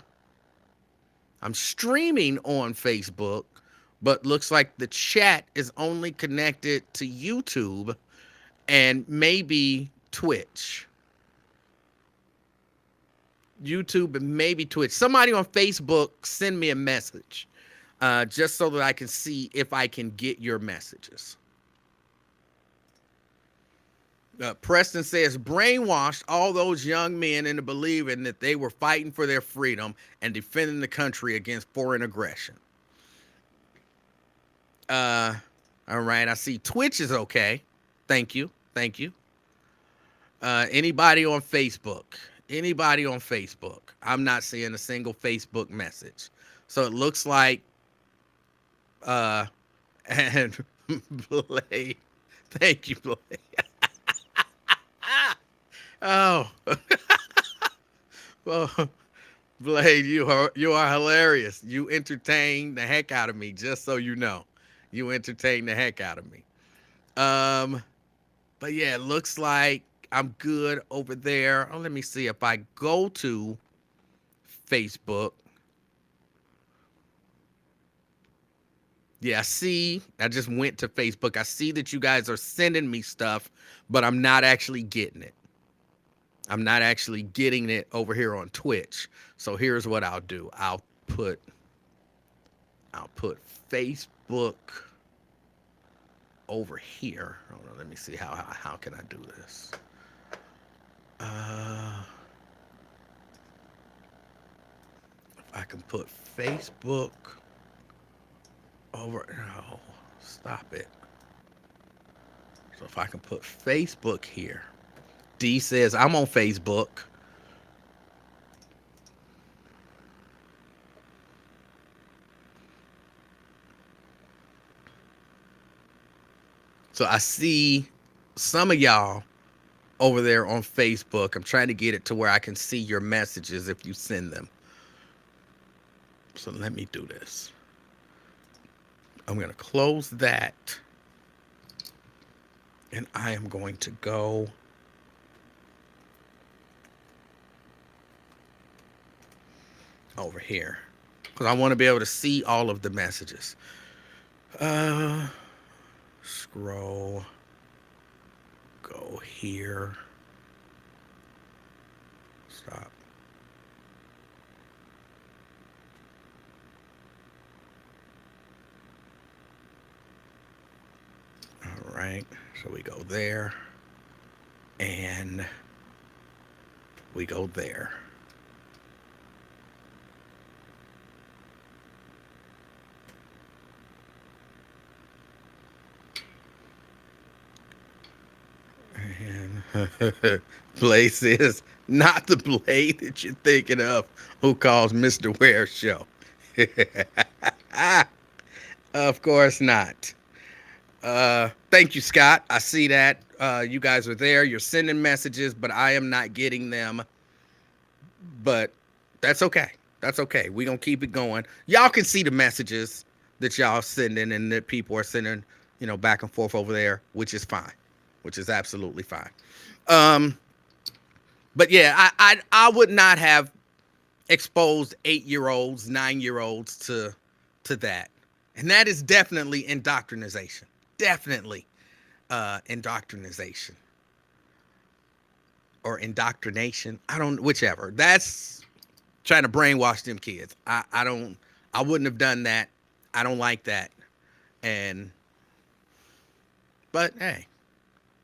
I'm streaming on Facebook, but looks like the chat is only connected to YouTube and maybe Twitch. YouTube and maybe Twitch. Somebody on Facebook send me a message, just so that I can see if I can get your messages. Preston says, brainwashed all those young men into believing that they were fighting for their freedom and defending the country against foreign aggression. All right, I see Twitch is okay. Thank you. Anybody on Facebook? I'm not seeing a single Facebook message. So it looks like and Blade. Thank you, Blade. Oh, well, Blade, you are hilarious. You entertain the heck out of me. Just so you know, you entertain the heck out of me. Um, but yeah, it looks like I'm good over there. Oh, let me see if I go to Facebook. Yeah, I see. I just went to Facebook. I see that you guys are sending me stuff, but I'm not actually getting it. I'm not actually getting it over here on Twitch. So here's what I'll do. I'll put Facebook over here. Hold on, let me see how can I do this. If I can put Facebook over. No, stop it. So if I can put Facebook here. D says I'm on Facebook. So I see some of y'all over there on Facebook. I'm trying to get it to where I can see your messages if you send them. So let me do this. I'm going to close that. And I am going to go over here because I want to be able to see all of the messages. Scroll. Go here. Stop. All right. So we go there. And we go there. And Blade says, not the Blade that you're thinking of who calls Mr. Ware show. Of course not. Thank you, Scott. I see that. You guys are there. You're sending messages, but I am not getting them. But that's okay. That's okay. We're going to keep it going. Y'all can see the messages that y'all sending and that people are sending, back and forth over there, which is fine, which is absolutely fine. But yeah, I would not have exposed 8-year-olds, 9-year-olds to that. And that is definitely indoctrination. Definitely indoctrination. Or indoctrination. Whichever. That's trying to brainwash them kids. I wouldn't have done that. I don't like that. But hey,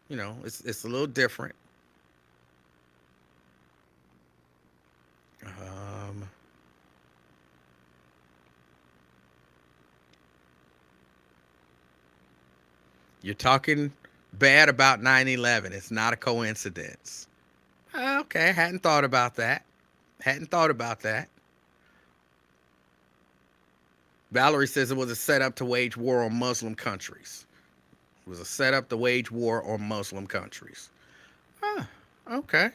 it's a little different. You're talking bad about 9/11. It's not a coincidence. Okay, hadn't thought about that. Valerie says it was a setup to wage war on Muslim countries. It was a setup to wage war on Muslim countries. Okay.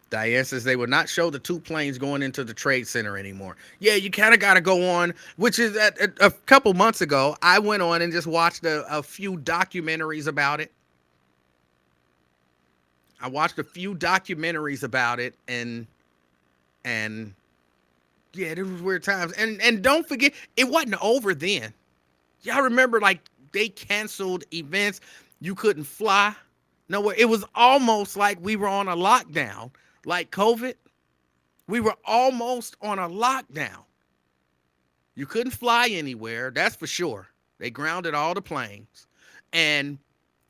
Diane says they would not show the 2 planes going into the Trade Center anymore. Yeah, you kind of got to go on, which is a couple months ago, I went on and just watched a few documentaries about it. I watched a few documentaries about it, and yeah, there was weird times. And don't forget, it wasn't over then. Y'all remember, like, they canceled events. You couldn't fly nowhere. It was almost like we were on a lockdown. Like COVID, we were almost on a lockdown. You couldn't fly anywhere, that's for sure. They grounded all the planes. And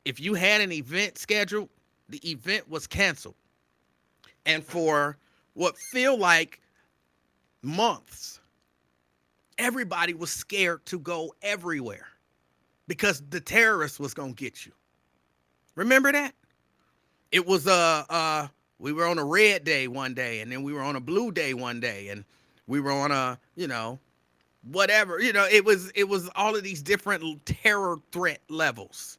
if you had an event scheduled, the event was canceled. And for what feel like months, everybody was scared to go everywhere because the terrorist was going to get you. Remember that? It was we were on a red day one day, and then we were on a blue day one day, and we were on a, whatever. It was all of these different terror threat levels.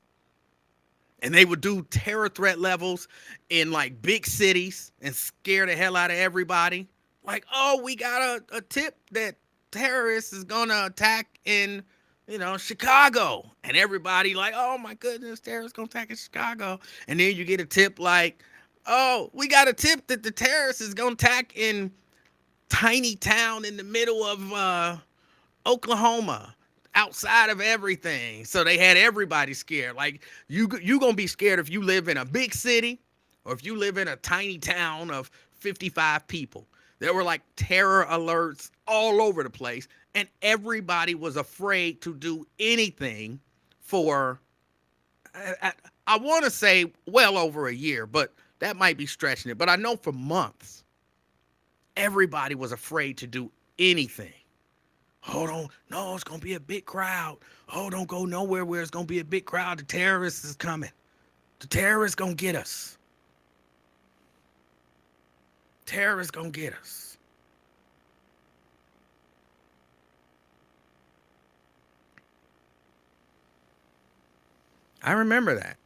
And they would do terror threat levels in like big cities and scare the hell out of everybody. Like, oh, we got a tip that terrorists is gonna attack in, Chicago. And everybody like, oh my goodness, terrorists gonna attack in Chicago. And then you get a tip like, oh, we got a tip that the terrorists is gonna attack in tiny town in the middle of Oklahoma, outside of everything. So they had everybody scared. Like you gonna be scared if you live in a big city or if you live in a tiny town of 55 people. There were like terror alerts all over the place, and everybody was afraid to do anything for I want to say well over a year, but that might be stretching it. But I know for months, everybody was afraid to do anything. Hold on, no, it's gonna be a big crowd. Oh, don't go nowhere where it's gonna be a big crowd. The terrorists is coming. The terrorists gonna get us. Terrorists gonna get us. I remember that.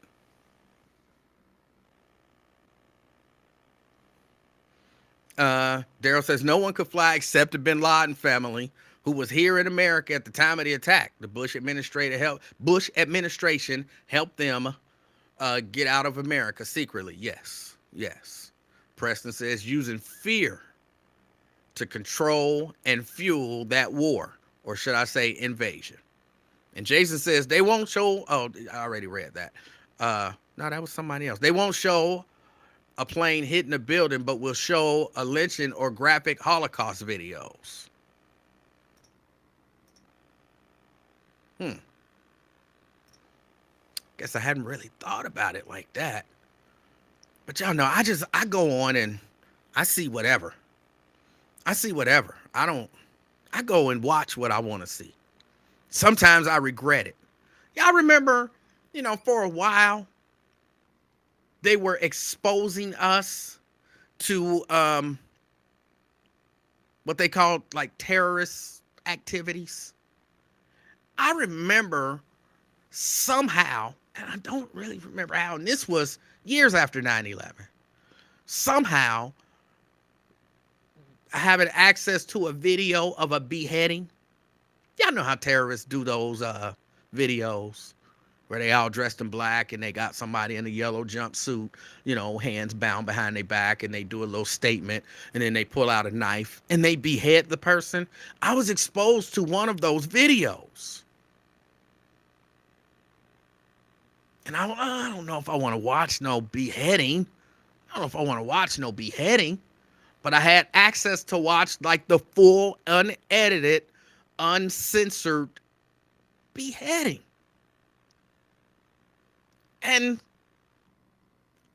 Daryl says no one could fly except the Bin Laden family, who was here in America at the time of the attack. The Bush administration helped them get out of America secretly. Yes, yes. Preston says using fear to control and fuel that war, or should I say invasion. And Jason says they won't show. Oh, I already read that. No, that was somebody else. They won't show a plane hitting a building, but will show a lynching or graphic Holocaust videos. Guess I hadn't really thought about it like that. But y'all know, I go on and I see whatever. I see whatever. I go and watch what I want to see. Sometimes I regret it. Y'all remember, for a while, they were exposing us to what they called like terrorist activities. I remember somehow, and I don't really remember how, and this was years after 9/11, somehow having access to a video of a beheading. Y'all know how terrorists do those videos where they all dressed in black and they got somebody in a yellow jumpsuit, hands bound behind their back, and they do a little statement, and then they pull out a knife and they behead the person. I was exposed to one of those videos. And I don't know if I want to watch no beheading. I don't know if I want to watch no beheading. But I had access to watch like the full, unedited, uncensored beheading. And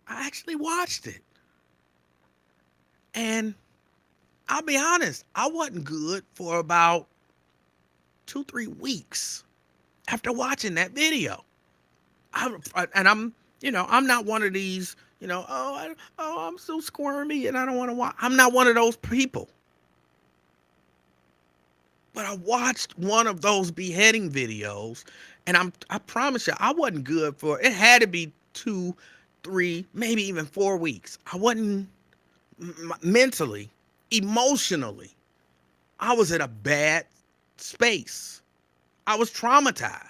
I actually watched it. And I'll be honest, I wasn't good for about 2-3 weeks after watching that video. I'm not one of these, I'm so squirmy and I don't want to watch. I'm not one of those people. But I watched one of those beheading videos, and I promise you, I wasn't good for it. Had to be 2, 3, maybe even 4 weeks. I wasn't mentally, emotionally. I was in a bad space. I was traumatized.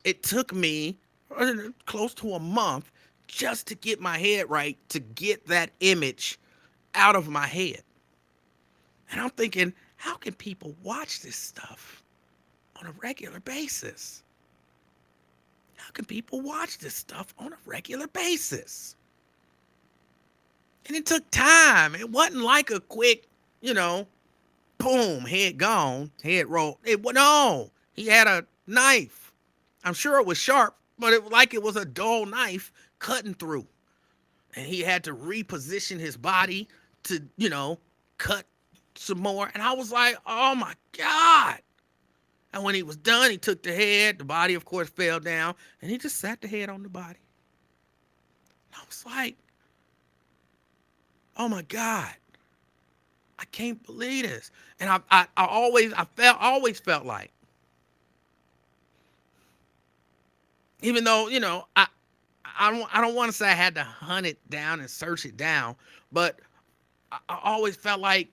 It took me close to a month just to get my head right, to get that image out of my head. And I'm thinking, how can people watch this stuff on a regular basis? How can people watch this stuff on a regular basis? And it took time. It wasn't like a quick, boom, head gone, head roll. No, he had a knife. I'm sure it was sharp, but it was a dull knife cutting through. And he had to reposition his body to, cut some more. And I was like, oh my God. And when he was done, he took the head. The body, of course, fell down. And he just sat the head on the body. And I was like, oh my God. I can't believe this. And I always felt like, even though, I don't want to say I had to hunt it down and search it down, but I always felt like,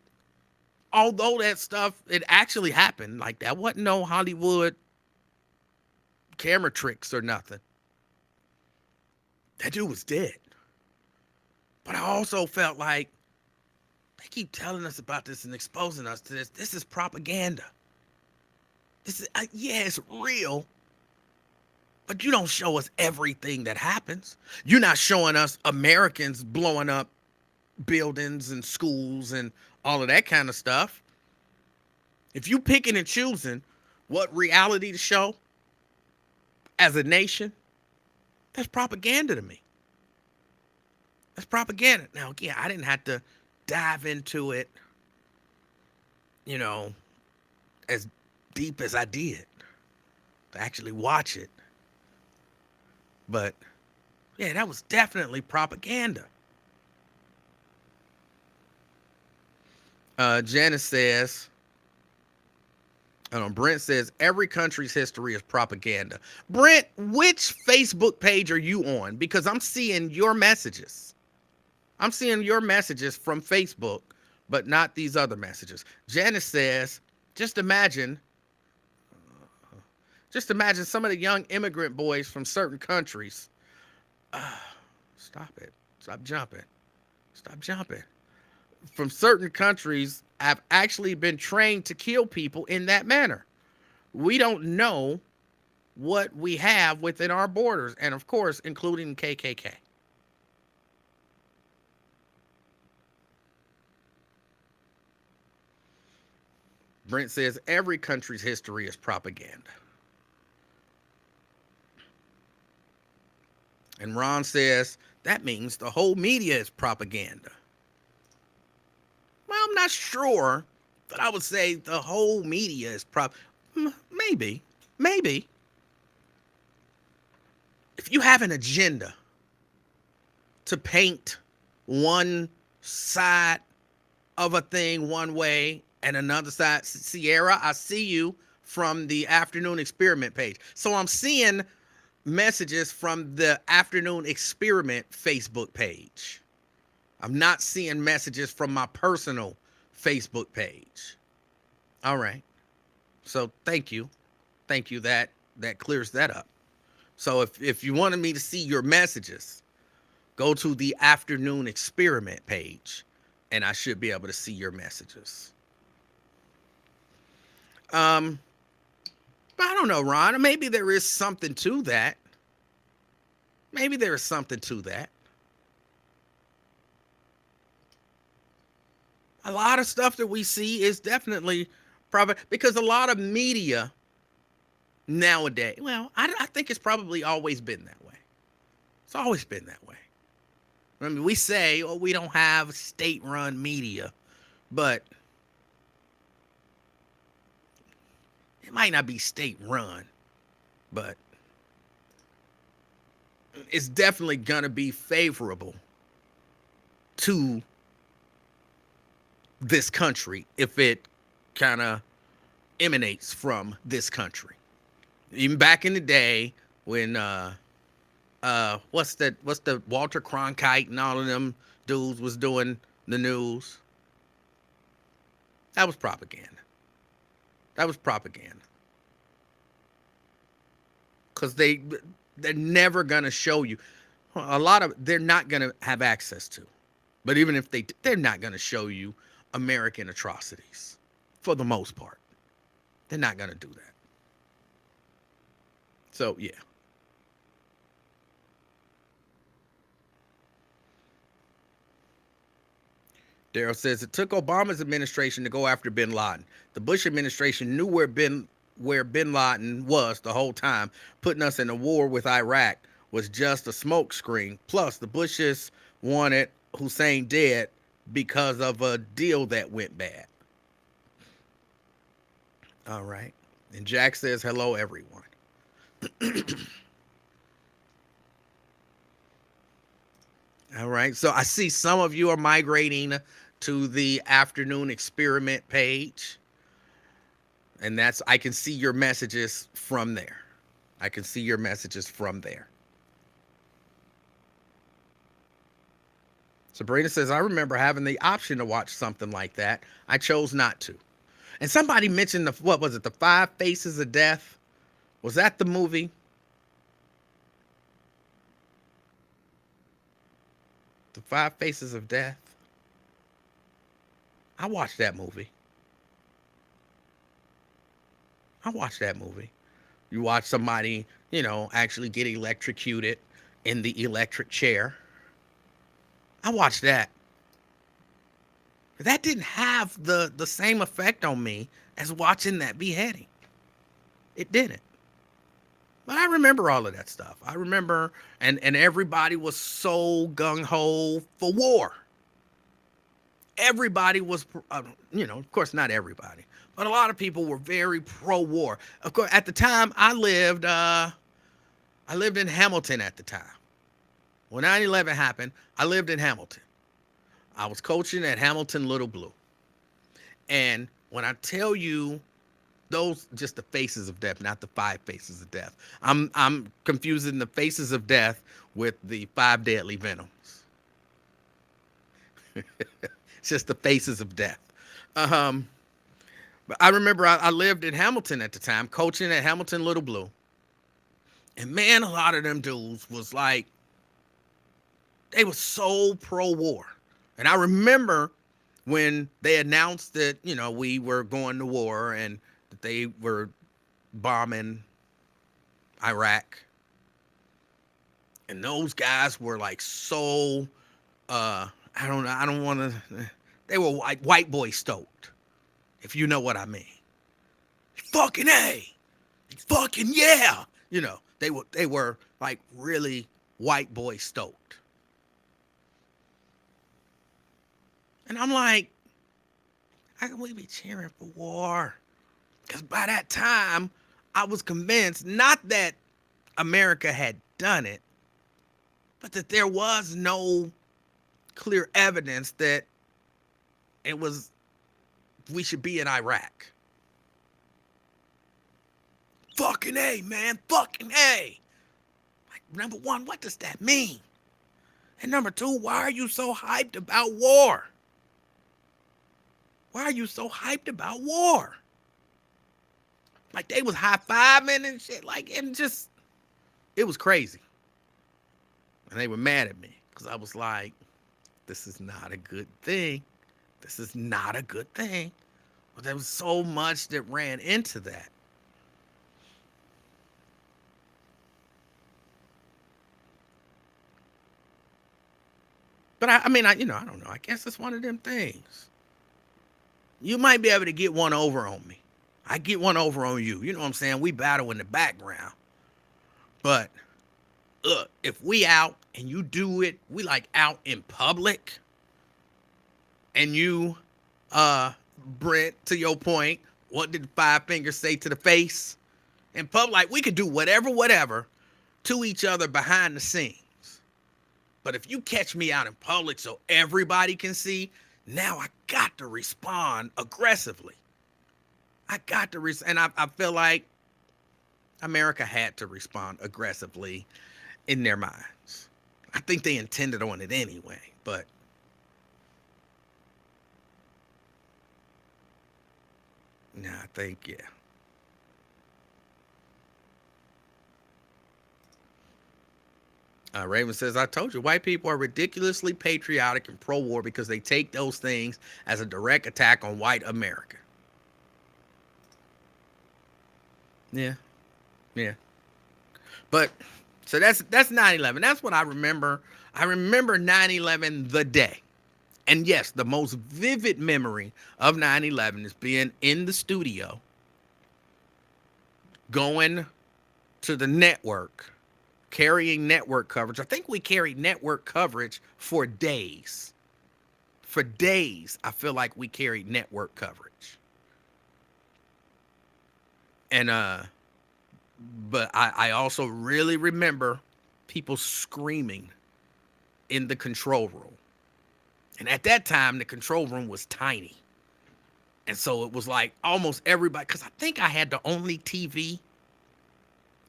although that stuff, it actually happened, like that wasn't no Hollywood camera tricks or nothing. That dude was dead. But I also felt like they keep telling us about this and exposing us to this. This is propaganda. This is, yeah, it's real, but you don't show us everything that happens. You're not showing us Americans blowing up buildings and schools and all of that kind of stuff. If you picking and choosing what reality to show as a nation, that's propaganda to me. That's propaganda. Now, again, I didn't have to dive into it, as deep as I did to actually watch it. But, yeah, that was definitely propaganda. Janice says, Brent says, every country's history is propaganda. Brent, which Facebook page are you on? Because I'm seeing your messages. I'm seeing your messages from Facebook, but not these other messages. Janice says, just imagine some of the young immigrant boys from certain countries. Stop it. Stop jumping. Stop jumping. From certain countries have actually been trained to kill people in that manner. We don't know what we have within our borders, and of course, including KKK. Brent says every country's history is propaganda. And Ron says that means the whole media is propaganda. Well, I'm not sure, but I would say the whole media is maybe. If you have an agenda to paint one side of a thing one way and another side, Sierra, I see you from the Afternoon Experiment page. So I'm seeing messages from the Afternoon Experiment Facebook page. I'm not seeing messages from my personal Facebook page. All right. So thank you. That clears that up. So if you wanted me to see your messages, go to the Afternoon Experiment page and I should be able to see your messages. But I don't know, Ron. Maybe there is something to that. A lot of stuff that we see is definitely probably because a lot of media nowadays, well, I think it's probably always been that way. It's always been that way. I mean, we say, oh, we don't have state-run media, but it might not be state-run, but it's definitely going to be favorable to this country if it kind of emanates from this country. Even back in the day when what's the Walter Cronkite and all of them dudes was doing the news, that was propaganda. Because they're never gonna show you they're not gonna have access to, but even if they're not gonna show you American atrocities for the most part. They're not gonna do that. So yeah. Daryl says it took Obama's administration to go after bin Laden. The Bush administration knew where bin Laden was the whole time. Putting us in a war with Iraq was just a smokescreen. Plus, the Bushes wanted Hussein dead because of a deal that went bad. All right. And Jack says, hello, everyone. All right. So I see some of you are migrating to the afternoon experiment page. And that's, I can see your messages from there. I can see your messages from there. Sabrina says, I remember having the option to watch something like that. I chose not to. And somebody mentioned what was it? The Five Faces of Death. Was that the movie? The Five Faces of Death. I watched that movie. I watched that movie. You watch somebody, actually get electrocuted in the electric chair. I watched that. That didn't have the same effect on me as watching that beheading. It didn't. But I remember all of that stuff. I remember, and everybody was so gung-ho for war. Everybody was, of course, not everybody, but a lot of people were very pro-war. Of course, at the time, I lived in Hamilton at the time. When 9/11 happened, I lived in Hamilton. I was coaching at Hamilton Little Blue. And when I tell you those, just the faces of death, not the five faces of death. I'm confusing the faces of death with the five deadly venoms. It's just the faces of death. But I remember I lived in Hamilton at the time, coaching at Hamilton Little Blue. And man, a lot of them dudes was like, they were so pro-war. And I remember when they announced that, we were going to war and that they were bombing Iraq. And those guys were like so, I don't want to, they were white boy stoked, if you know what I mean. Fucking A. Fucking yeah. They were like really white boy stoked. And I'm like, how can we be cheering for war? Because by that time, I was convinced not that America had done it, but that there was no clear evidence that we should be in Iraq. Fucking A, man. Fucking A. Like, number one, what does that mean? And number two, why are you so hyped about war? Why are you so hyped about war? Like, they was high-fiving and shit. Like, it was crazy. And they were mad at me because I was like, this is not a good thing. This is not a good thing. But there was so much that ran into that. But I don't know. I guess it's one of them things. You might be able to get one over on me. I get one over on you. You know what I'm saying? We battle in the background. But look, if we out and you do it, we like out in public. And you, Brent, to your point, what did Five Fingers say to the face? In public, like, we could do whatever to each other behind the scenes. But if you catch me out in public so everybody can see, now I got to respond aggressively. I feel like America had to respond aggressively in their minds. I think they intended on it anyway, but nah, I think, yeah. Raven says, I told you, white people are ridiculously patriotic and pro-war because they take those things as a direct attack on white America. Yeah. Yeah. But, so that's 9/11. That's what I remember. I remember 9/11 the day. And yes, the most vivid memory of 9/11 is being in the studio, going to the network, carrying network coverage. I think we carried network coverage for days. For days, I feel like we carried network coverage. And but I also really remember people screaming in the control room. And at that time, the control room was tiny. And so it was like almost everybody, because I think I had the only TV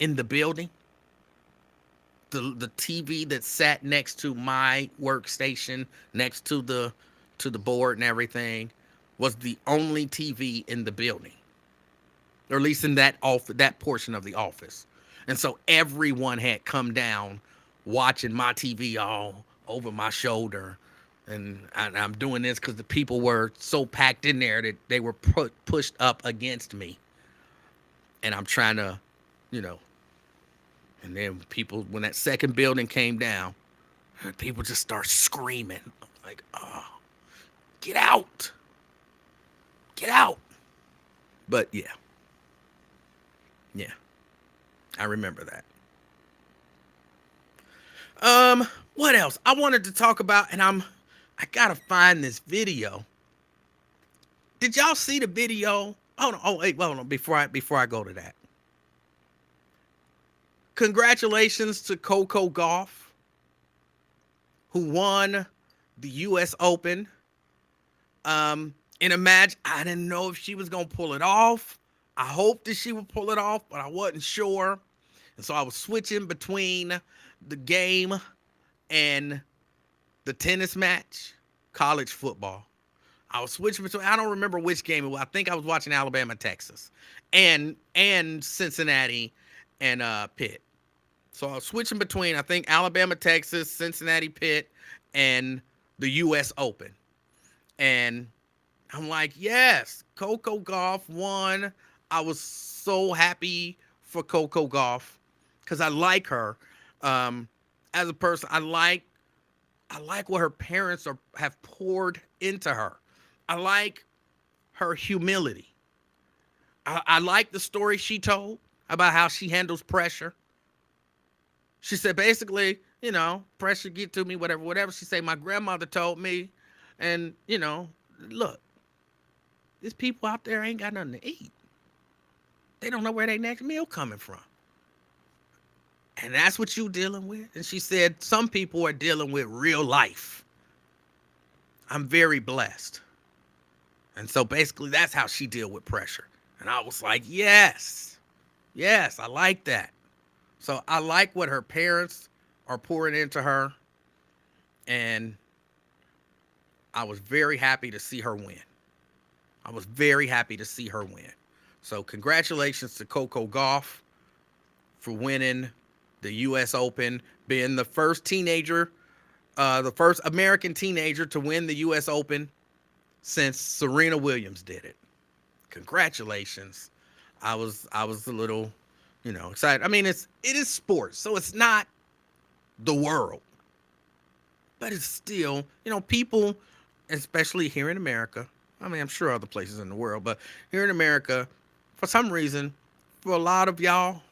in the building. The TV that sat next to my workstation, next to the board and everything, was the only TV in the building, or at least in that portion of the office. And so everyone had come down watching my TV all over my shoulder. And I'm doing this because the people were so packed in there that they were pushed up against me. And I'm trying to, you know, and then people, when that second building came down, people just start screaming. Like, oh, get out. Get out. But yeah. Yeah. I remember that. What else? I wanted to talk about, and I gotta find this video. Did y'all see the video? Hold on, before I go to that. Congratulations to Coco Gauff, who won the US Open. In a match, I didn't know if she was gonna pull it off. I hoped that she would pull it off, but I wasn't sure. And so I was switching between the game and the tennis match, college football. I was switching between, I don't remember which game it was. I think I was watching Alabama, Texas, and Cincinnati and Pitt. So I was switching between, I think, Alabama, Texas, Cincinnati, Pitt, and the US Open. And I'm like, yes, Coco Gauff won. I was so happy for Coco Gauff because I like her as a person. I like what her parents have poured into her. I like her humility. I like the story she told about how she handles pressure. She said, basically, you know, pressure get to me, whatever. She said, my grandmother told me, and, you know, look, these people out there ain't got nothing to eat. They don't know where their next meal coming from. And that's what you dealing with. And she said, some people are dealing with real life. I'm very blessed. And so basically that's how she deal with pressure. And I was like, yes, I like that. So I like what her parents are pouring into her. And I was very happy to see her win. So congratulations to Coco Gauff for winning the U.S. Open, being the first teenager, the first American teenager to win the U.S. Open since Serena Williams did it. Congratulations. I was a little, you know, excited. I mean, it is sports, so it's not the world. But it's still, you know, people, especially here in America, I mean, I'm sure other places in the world, but here in America, for some reason, for a lot of y'all,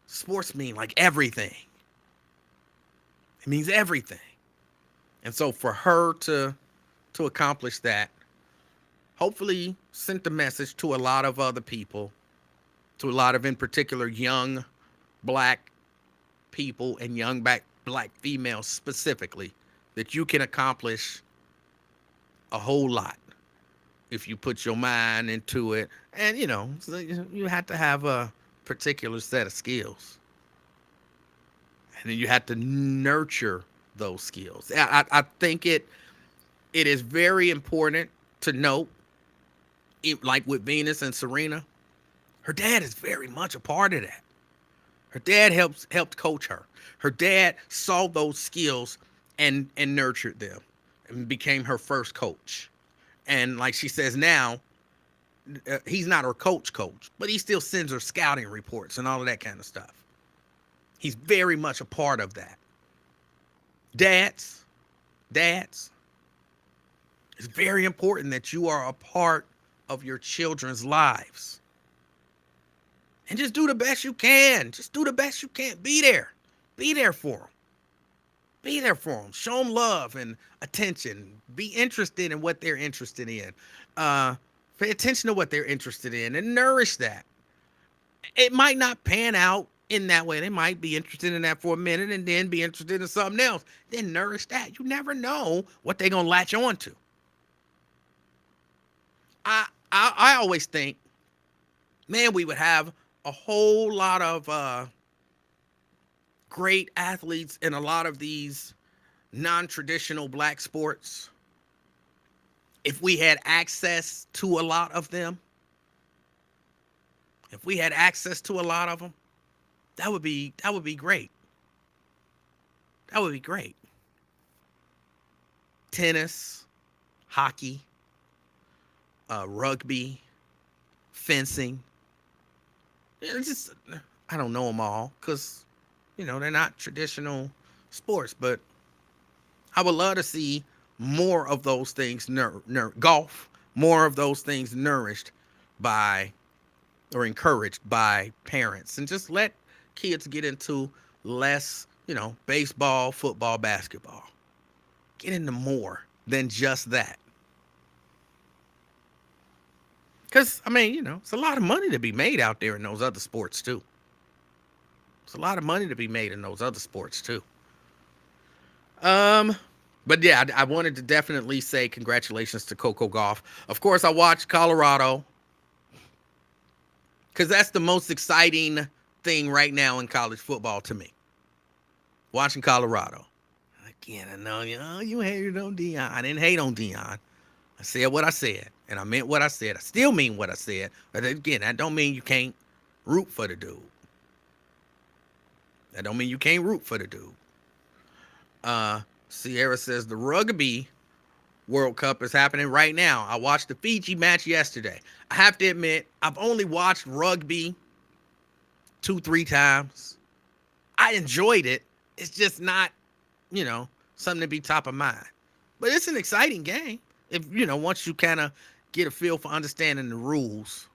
sports mean like everything. It means everything. And so for her to accomplish that, hopefully sent a message to a lot of other people, to a lot of, in particular, young black people and young black females specifically, that you can accomplish a whole lot if you put your mind into it. And, you know, you have to have a particular set of skills. And then you have to nurture those skills. I think it is very important to note, like with Venus and Serena, her dad is very much a part of that. Her dad helped coach her. Her dad saw those skills and nurtured them and became her first coach. And like she says now, he's not her coach, but he still sends her scouting reports and all of that kind of stuff. He's very much a part of that. Dads, it's very important that you are a part of your children's lives. And just do the best you can. Be there. Be there for them. Show them love and attention. Be interested in what they're interested in. Pay attention to what they're interested in and nourish that. It might not pan out in that way. They might be interested in that for a minute and then be interested in something else. Then nourish that. You never know what they're gonna latch on to. I always think, man, we would have a whole lot of great athletes in a lot of these non-traditional black sports if we had access to a lot of them. If we had access to a lot of them, that would be great. That would be great. Tennis, hockey, rugby, fencing. It's just, I don't know them all because, they're not traditional sports, but I would love to see more of those things, golf, more of those things nourished by or encouraged by parents, and just let kids get into less, baseball, football, basketball. Get into more than just that. Because, it's a lot of money to be made out there in those other sports, too. It's a lot of money to be made in those other sports, too. But yeah, I wanted to definitely say congratulations to Coco Gauff. Of course, I watched Colorado because that's the most exciting thing right now in college football to me. Watching Colorado. Again, I know you hated on Deion. I didn't hate on Deion. I said what I said, and I meant what I said. I still mean what I said. But again, that don't mean you can't root for the dude. That don't mean you can't root for the dude. Sierra says the Rugby World Cup is happening right now. I watched the Fiji match yesterday. I have to admit, I've only watched rugby 2-3 times. I enjoyed it. It's just not, something to be top of mind. But it's an exciting game. If, once you kind of get a feel for understanding the rules.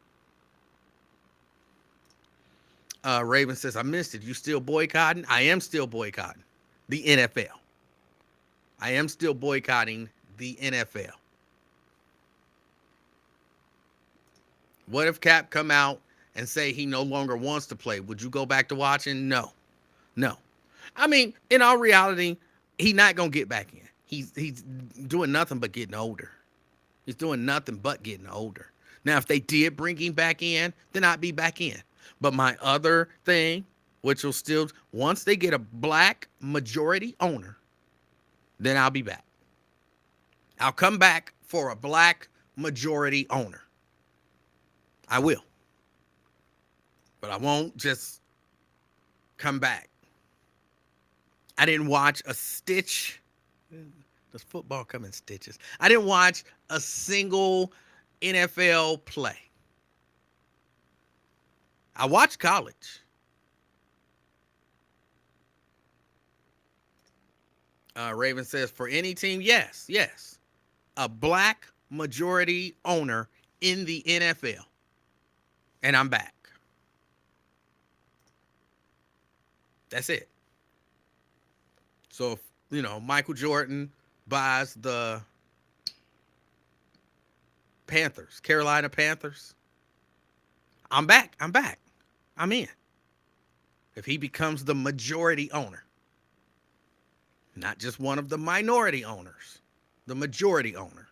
Raven says, I missed it. You still boycotting? I am still boycotting the NFL. I am still boycotting the NFL. What if Cap come out and say he no longer wants to play? Would you go back to watching? No. In all reality, he's not going to get back in. He's doing nothing but getting older. He's doing nothing but getting older. Now, if they did bring him back in, then I'd be back in. But my other thing, which will still, once they get a black majority owner, then I'll be back. I'll come back for a black majority owner. I will. But I won't just come back. I didn't watch a stitch. Does football come in stitches? I didn't watch a single NFL play. I watched college. Raven says, for any team, yes. A black majority owner in the NFL. And I'm back. That's it. So if, Michael Jordan buys the Panthers, Carolina Panthers, I'm back. I'm in. If he becomes the majority owner. Not just one of the minority owners. The majority owner.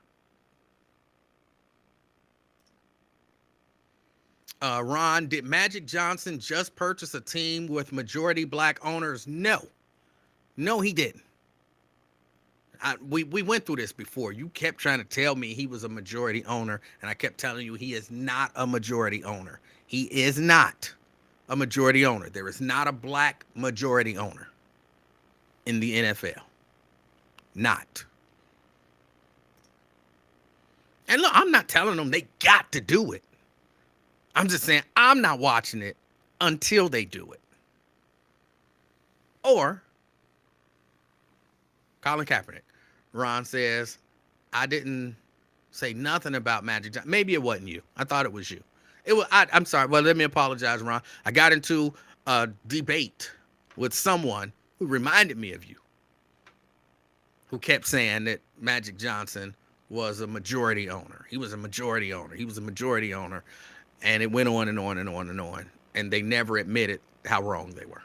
Ron, did Magic Johnson just purchase a team with majority black owners? No, he didn't. We went through this before. You kept trying to tell me he was a majority owner, and I kept telling you he is not a majority owner. He is not a majority owner. There is not a black majority owner in the NFL. Not. And look, I'm not telling them they got to do it. I'm just saying I'm not watching it until they do it. Or Colin Kaepernick. Ron says, I didn't say nothing about Magic Johnson. Maybe it wasn't you. I thought it was you. I'm sorry. Well, let me apologize, Ron. I got into a debate with someone who reminded me of you, who kept saying that Magic Johnson was a majority owner. He was a majority owner. And it went on and on and on and on. and they never admitted how wrong they were.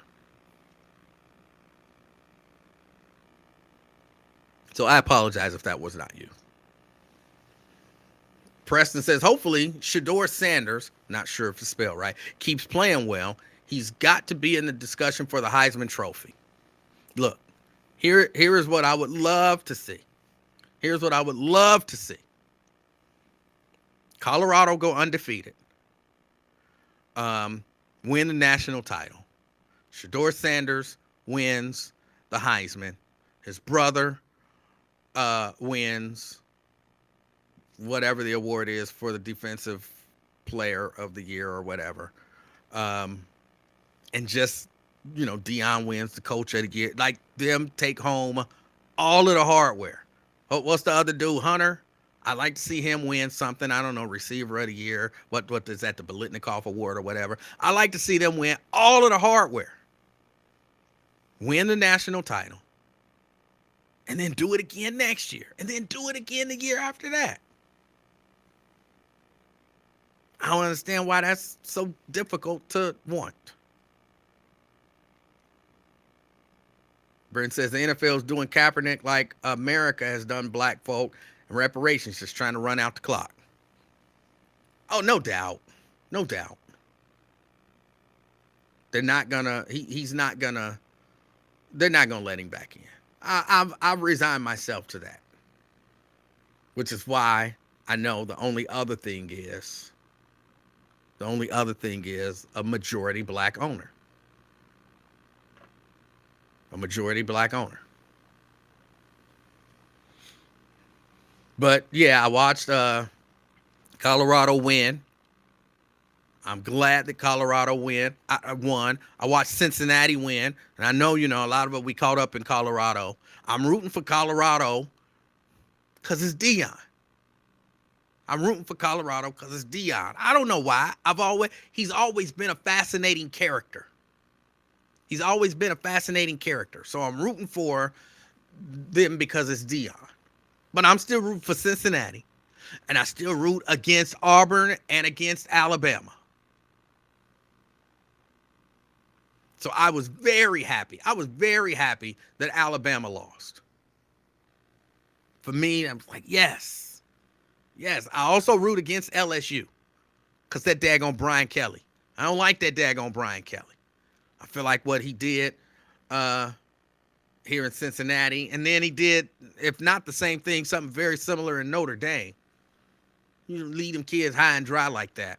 So I apologize if that was not you. Preston says, hopefully, Shedeur Sanders, not sure if it's spelled right, keeps playing well. He's got to be in the discussion for the Heisman Trophy. Look, here is what I would love to see. Here's what I would love to see. Colorado go undefeated. Win the national title. Shedeur Sanders wins the Heisman. His brother wins whatever the award is for the defensive player of the year or whatever. And just, Deion wins the coach of the year. Like, them take home all of the hardware. What's the other dude? Hunter? I'd like to see him win something. I don't know, receiver of the year. What is that, the Bolitnikoff Award or whatever. I like to see them win all of the hardware. Win the national title. And then do it again next year. And then do it again the year after that. I don't understand why that's so difficult to want. Brent says the NFL is doing Kaepernick like America has done black folk and reparations, just trying to run out the clock. Oh, no doubt. No doubt. They're not gonna, he's not gonna, they're not gonna let him back in. I've resigned myself to that. Which is why I know the only other thing is a majority black owner. A majority black owner. But yeah, I watched Colorado win. I'm glad that Colorado won. I watched Cincinnati win. And I know, a lot of it we caught up in Colorado. I'm rooting for Colorado because it's Deion. I'm rooting for Colorado because it's Deion. I don't know why. He's always been a fascinating character. He's always been a fascinating character. So I'm rooting for them because it's Deion. But I'm still rooting for Cincinnati. And I still root against Auburn and against Alabama. So I was very happy. I was very happy that Alabama lost. For me, I was like, yes. Yes. I also root against LSU. Because that daggone Brian Kelly. I don't like that daggone Brian Kelly. I feel like what he did here in Cincinnati, and then he did, if not the same thing, something very similar in Notre Dame. You lead them kids high and dry like that.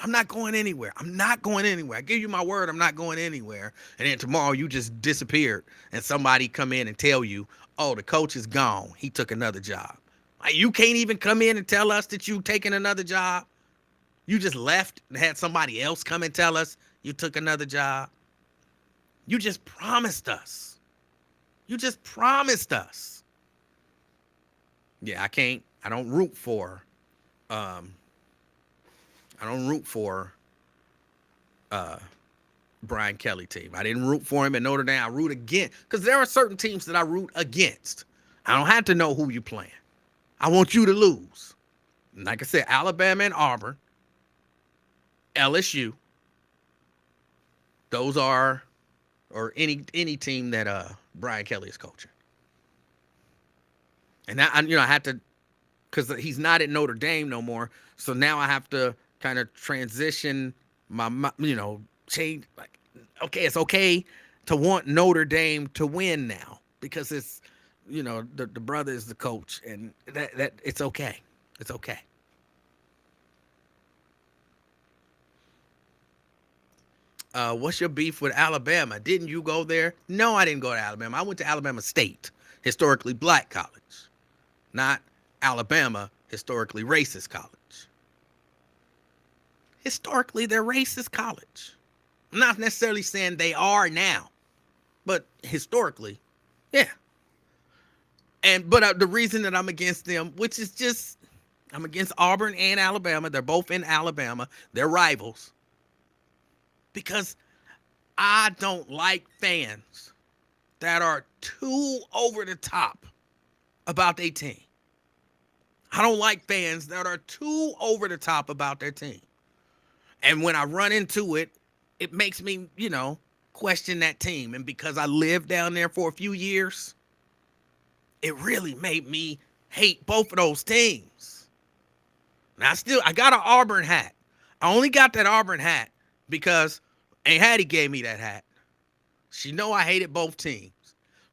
I'm not going anywhere. I'm not going anywhere. I give you my word, I'm not going anywhere. And then tomorrow you just disappeared, and somebody come in and tell you, oh, the coach is gone. He took another job. Like, you can't even come in and tell us that you taking another job. You just left and had somebody else come and tell us you took another job. You just promised us. You just promised us. Yeah, I don't root for Brian Kelly team. I didn't root for him at Notre Dame. I root against, because there are certain teams that I root against. I don't have to know who you playing. I want you to lose. Like I said, Alabama and Auburn, LSU. Those are, or any team that Brian Kelly is coaching. And now, I had to, because he's not at Notre Dame no more. So now I have to kind of transition my change. Like, okay, it's okay to want Notre Dame to win now because it's, the brother is the coach, and that it's okay. It's okay. What's your beef with Alabama? Didn't you go there? No, I didn't go to Alabama. I went to Alabama State, historically black college, not Alabama, historically racist college. Historically, they're racist college. I'm not necessarily saying they are now, but historically, yeah. But the reason that I'm against them, which is just, I'm against Auburn and Alabama. They're both in Alabama. They're rivals. Because I don't like fans that are too over the top about their team. I don't like fans that are too over the top about their team. And when I run into it, it makes me, question that team. And because I lived down there for a few years, it really made me hate both of those teams. And I got an Auburn hat. I only got that Auburn hat because Aunt Hattie gave me that hat. She know I hated both teams,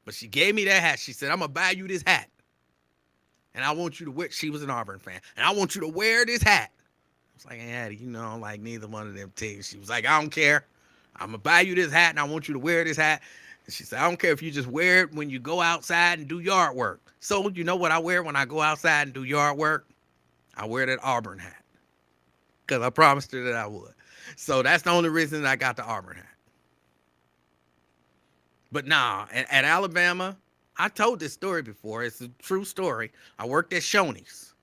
but she gave me that hat. She said, I'm going to buy you this hat. And I want you to wear, she was an Auburn fan, and I want you to wear this hat. I was like, Aunt Hattie, like neither one of them teams. She was like, I don't care. I'm going to buy you this hat, and I want you to wear this hat. And she said, I don't care if you just wear it when you go outside and do yard work. So you know what I wear when I go outside and do yard work? I wear that Auburn hat because I promised her that I would. So that's the only reason I got the Auburn hat. But nah, at Alabama, I told this story before. It's a true story. I worked at Shoney's.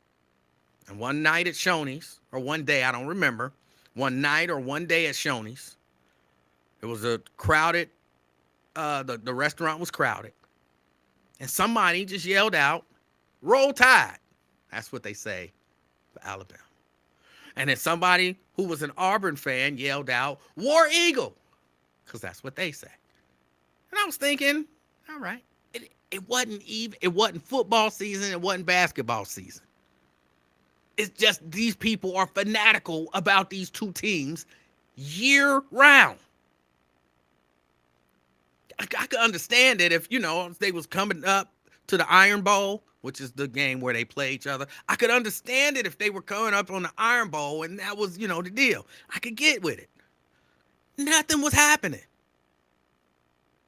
And one night at Shoney's, or one day, I don't remember, one night or one day at Shoney's, it was a crowded, the restaurant was crowded. And somebody just yelled out, Roll Tide. That's what they say for Alabama. And then somebody who was an Auburn fan yelled out, War Eagle, because that's what they say. And I was thinking, all right, it wasn't football season, it wasn't basketball season. It's just these people are fanatical about these two teams year round. I could understand it if, they was coming up to the Iron Bowl, which is the game where they play each other. I could understand it if they were coming up on the Iron Bowl and that was, the deal. I could get with it. Nothing was happening.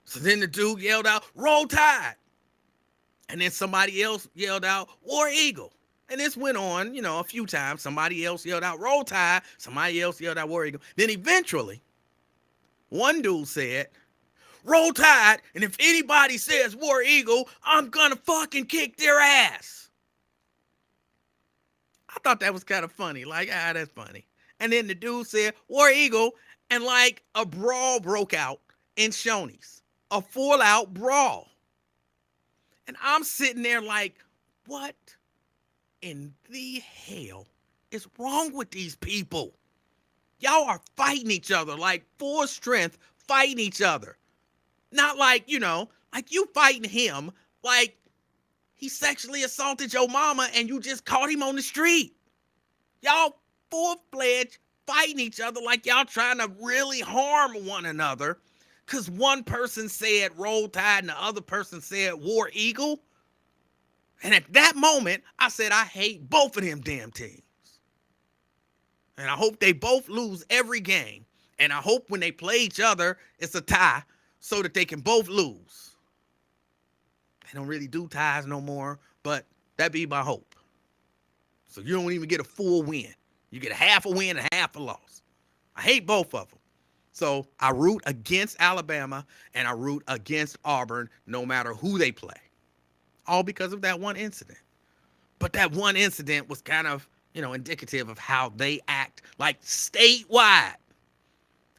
So then the dude yelled out, Roll Tide. And then somebody else yelled out, War Eagle. And this went on, a few times. Somebody else yelled out, Roll Tide. Somebody else yelled out, War Eagle. Then eventually, one dude said, Roll Tide, and if anybody says War Eagle, I'm gonna fucking kick their ass. I thought that was kind of funny. Like, that's funny. And then the dude said, War Eagle, and like a brawl broke out in Shoney's. A full-out brawl. And I'm sitting there like, what in the hell is wrong with these people? Y'all are fighting each other, like full strength, fighting each other. Not like, like you fighting him, like he sexually assaulted your mama and you just caught him on the street. Y'all full-fledged fighting each other like y'all trying to really harm one another. Because one person said Roll Tide and the other person said War Eagle. And at that moment, I said, I hate both of them damn teams. And I hope they both lose every game. And I hope when they play each other, it's a tie so that they can both lose. They don't really do ties no more, but that'd be my hope. So you don't even get a full win. You get a half a win and half a loss. I hate both of them. So I root against Alabama and I root against Auburn no matter who they play. All because of that one incident. But that one incident was kind of, indicative of how they act like statewide.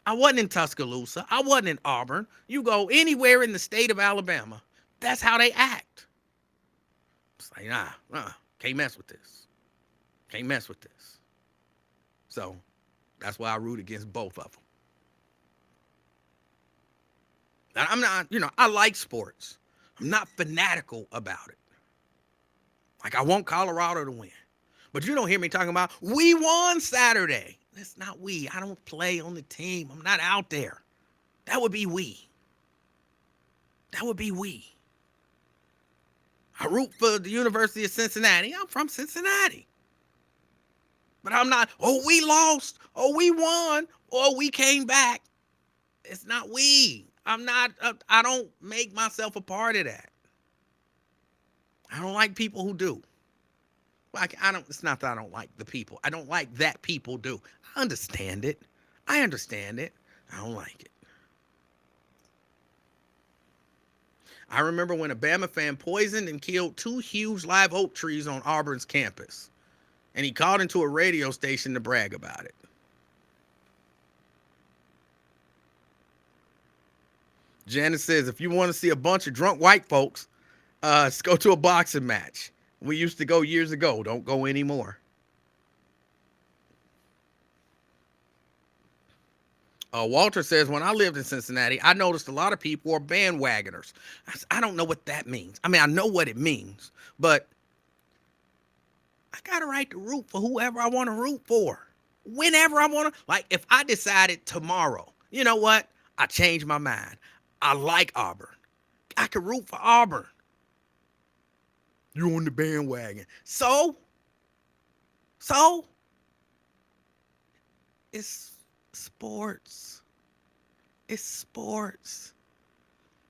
I wasn't in Tuscaloosa. I wasn't in Auburn. You go anywhere in the state of Alabama, that's how they act. It's like, can't mess with this. Can't mess with this. So that's why I root against both of them. I'm not, I like sports. I'm not fanatical about it. Like, I want Colorado to win. But you don't hear me talking about, we won Saturday. That's not we. I don't play on the team. I'm not out there. That would be we. That would be we. I root for the University of Cincinnati. I'm from Cincinnati. But I'm not, we lost, we won, or we came back. It's not we. I don't make myself a part of that. I don't like people who do. Like, it's not that I don't like the people. I don't like that people do. I understand it. I don't like it. I remember when a Bama fan poisoned and killed 2 huge live oak trees on Auburn's campus. And he called into a radio station to brag about it. Janice says, if you want to see a bunch of drunk white folks, let's go to a boxing match. We used to go years ago. Don't go anymore. Walter says, when I lived in Cincinnati, I noticed a lot of people are bandwagoners. I don't know what that means. I mean, I know what it means, but I got a right to root for whoever I want to root for. Whenever I want to. Like, if I decided tomorrow, you know what? I changed my mind. I like Auburn. I could root for Auburn. You're on the bandwagon. So, it's sports. It's sports.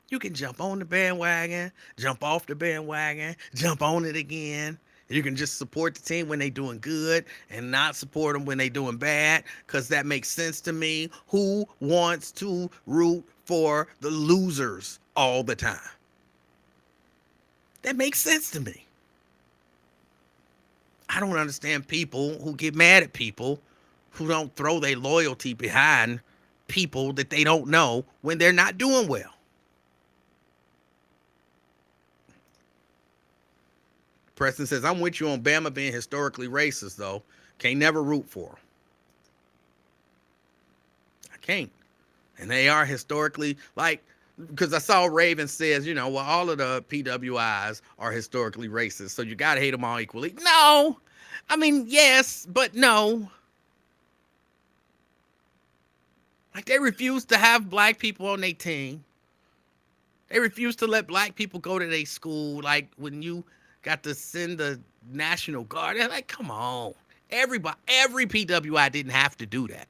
You can jump on the bandwagon, jump off the bandwagon, jump on it again. You can just support the team when they doing good and not support them when they doing bad, because that makes sense to me. Who wants to root for the losers all the time? That makes sense to me. I don't understand people who get mad at people who don't throw their loyalty behind people that they don't know when they're not doing well. Preston says, I'm with you on Bama being historically racist, though. Can't never root for them. I can't. And they are historically, like, because I saw Raven says, you know, well, all of the PWIs are historically racist, so you got to hate them all equally. No. I mean, yes, but no. Like, they refuse to have black people on their team. They refuse to let black people go to their school. Like, when you got to send the National Guard, they're like, come on. Every PWI didn't have to do that.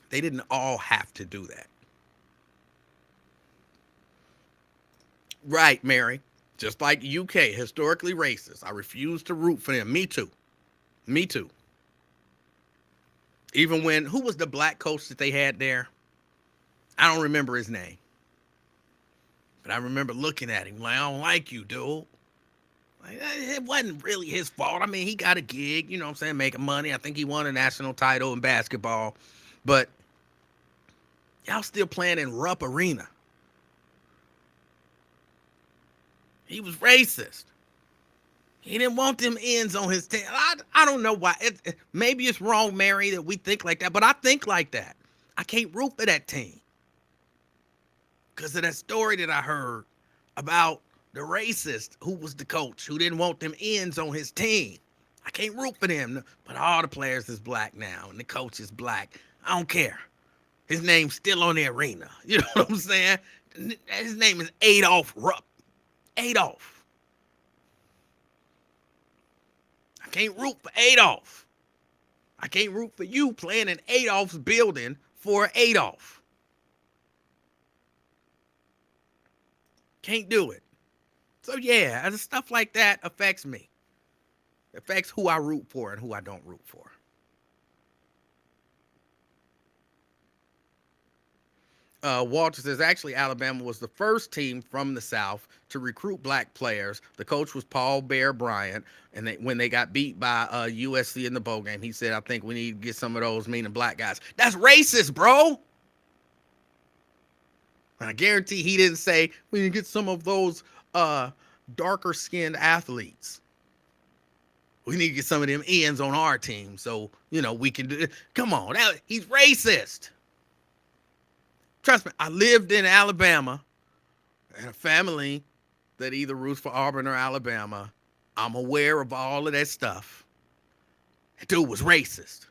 They didn't all have to do that. Right, Mary. Just like UK, historically racist. I refuse to root for them. Me too. Me too. Even when, who was the black coach that they had there? I don't remember his name. But I remember looking at him like, I don't like you, dude. Like, it wasn't really his fault. I mean, he got a gig, you know what I'm saying, making money. I think he won a national title in basketball. But y'all still playing in Rupp Arena. He was racist. He didn't want them ends on his team. I don't know why. Maybe it's wrong, Mary, that we think like that, but I think like that. I can't root for that team because of that story that I heard about the racist who was the coach who didn't want them ends on his team. I can't root for them, but all the players is black now, and the coach is black. I don't care. His name's still on the arena. You know what I'm saying? His name is Adolph Rupp. Adolph. I can't root for Adolph. I can't root for you playing in Adolph's building for Adolph. Can't do it. So yeah, stuff like that affects me. It affects who I root for and who I don't root for. Walter says, actually, Alabama was the first team from the South to recruit black players. The coach was Paul Bear Bryant. And when they got beat by USC in the bowl game, he said, I think we need to get some of those meaning black guys. That's racist, bro. I guarantee he didn't say, we need to get some of those darker skinned athletes. We need to get some of them ends on our team so, you know, we can do it. Come on. He's racist. Trust me, I lived in Alabama and a family that either roots for Auburn or Alabama. I'm aware of all of that stuff. That dude was racist.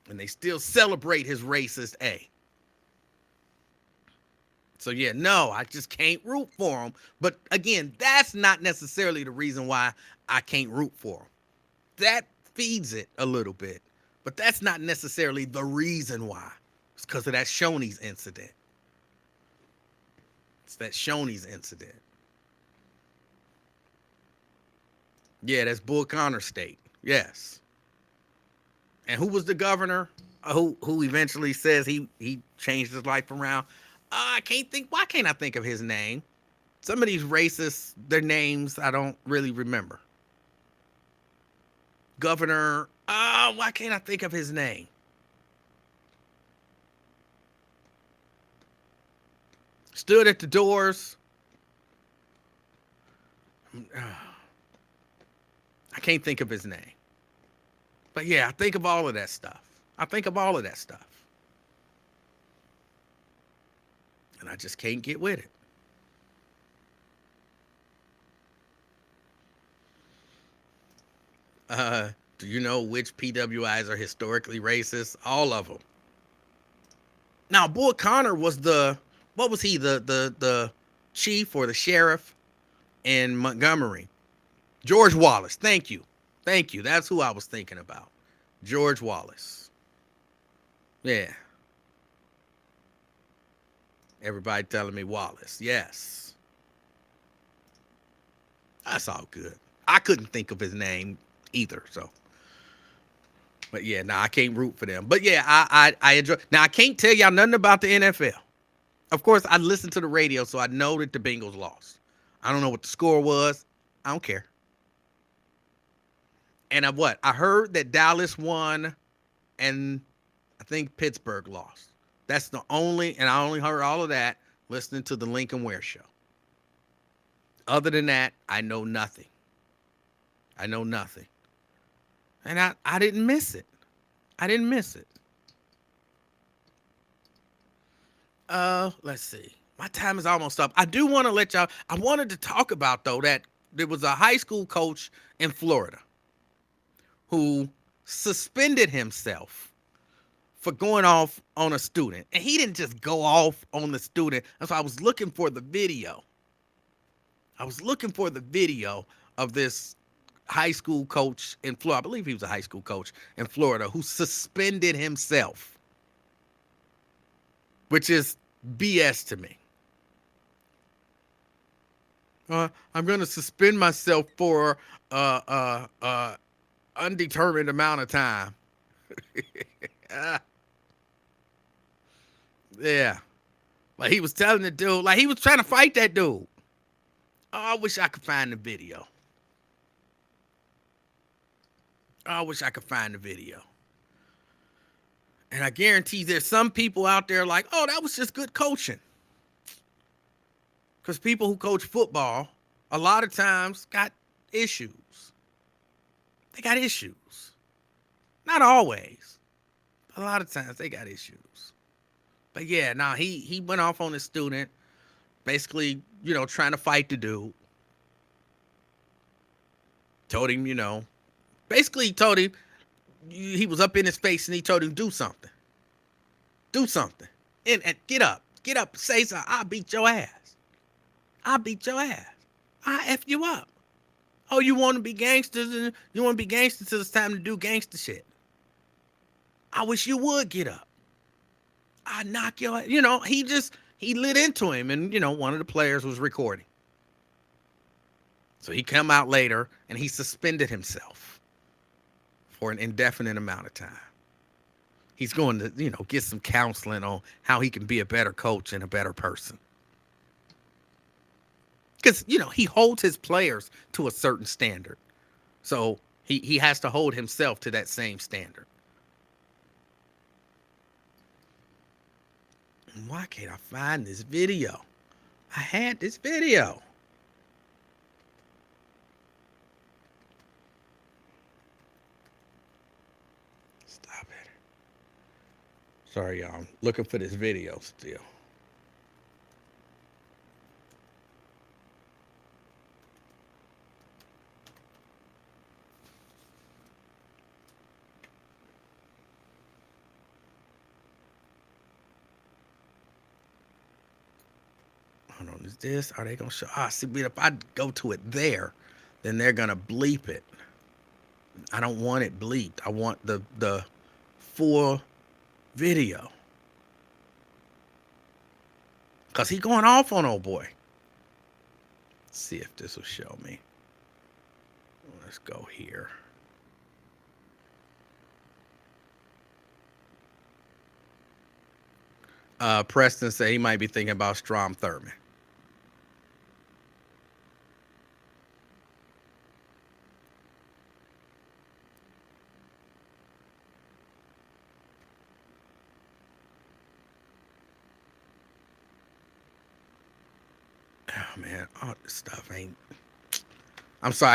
And they still celebrate his racist A. So yeah, no, I just can't root for him. But again, that's not necessarily the reason why I can't root for him. That feeds it a little bit. But that's not necessarily the reason why. It's because of that Shoney's incident. It's that Shoney's incident. Yeah, that's Bull Connor State. Yes. And who was the governor who eventually says he changed his life around? I can't think. Why can't I think of his name? Some of these racists, their names I don't really remember. Governor, why can't I think of his name? stood at the doors. I can't think of his name. But yeah, I think of all of that stuff. I think of all of that stuff. And I just can't get with it. Do you know which PWIs are historically racist? All of them. Now, Bull Connor was what was he, the chief or the sheriff in Montgomery? George Wallace. Thank you. Thank you. That's who I was thinking about. George Wallace. Yeah. Everybody telling me Wallace. Yes. That's all good. I couldn't think of his name either, so. But yeah, I can't root for them. But yeah, I enjoy. Now I can't tell y'all nothing about the NFL. Of course, I listened to the radio, so I know that the Bengals lost. I don't know what the score was. I don't care. And I heard that Dallas won, and I think Pittsburgh lost. That's the only, and I only heard all of that listening to the Lincoln Ware show. Other than that, I know nothing. I know nothing. And I didn't miss it. I didn't miss it. Let's see. My time is almost up. I do want to let y'all, I wanted to talk about, though, that there was a high school coach in Florida who suspended himself for going off on a student. And he didn't just go off on the student. And so I was looking for the video. I was looking for the video of this high school coach in Florida. I believe he was a high school coach in Florida who suspended himself, which is BS to me. I'm going to suspend myself for undetermined amount of time. Yeah. Like he was telling the dude, like he was trying to fight that dude. Oh, I wish I could find the video. I wish I could find the video. And I guarantee there's some people out there like, oh, that was just good coaching. Because people who coach football, a lot of times got issues. They got issues. Not always. But a lot of times they got issues. But yeah, he went off on his student, basically, trying to fight the dude. Told him, basically told him, he was up in his face and he told him, do something. Do something. And get up. Get up. Say something. I'll beat your ass. I'll beat your ass. I'll F you up. Oh, you want to be gangsters? You want to be gangsters till it's time to do gangster shit. I wish you would get up. I knock your ass. He lit into him. And, one of the players was recording. So he come out later and he suspended himself for an indefinite amount of time. He's going to, get some counseling on how he can be a better coach and a better person. Because, he holds his players to a certain standard. So he has to hold himself to that same standard. Why can't I find this video? I had this video. Stop it. Sorry, y'all. I'm looking for this video still. Hold on, is this? Are they gonna show? See, but if I go to it there, then they're gonna bleep it. I don't want it bleeped. I want the full video. Cause he going off on old boy. Let's see if this will show me. Let's go here. Preston said he might be thinking about Strom Thurmond. Oh man, all this stuff ain't. I'm sorry,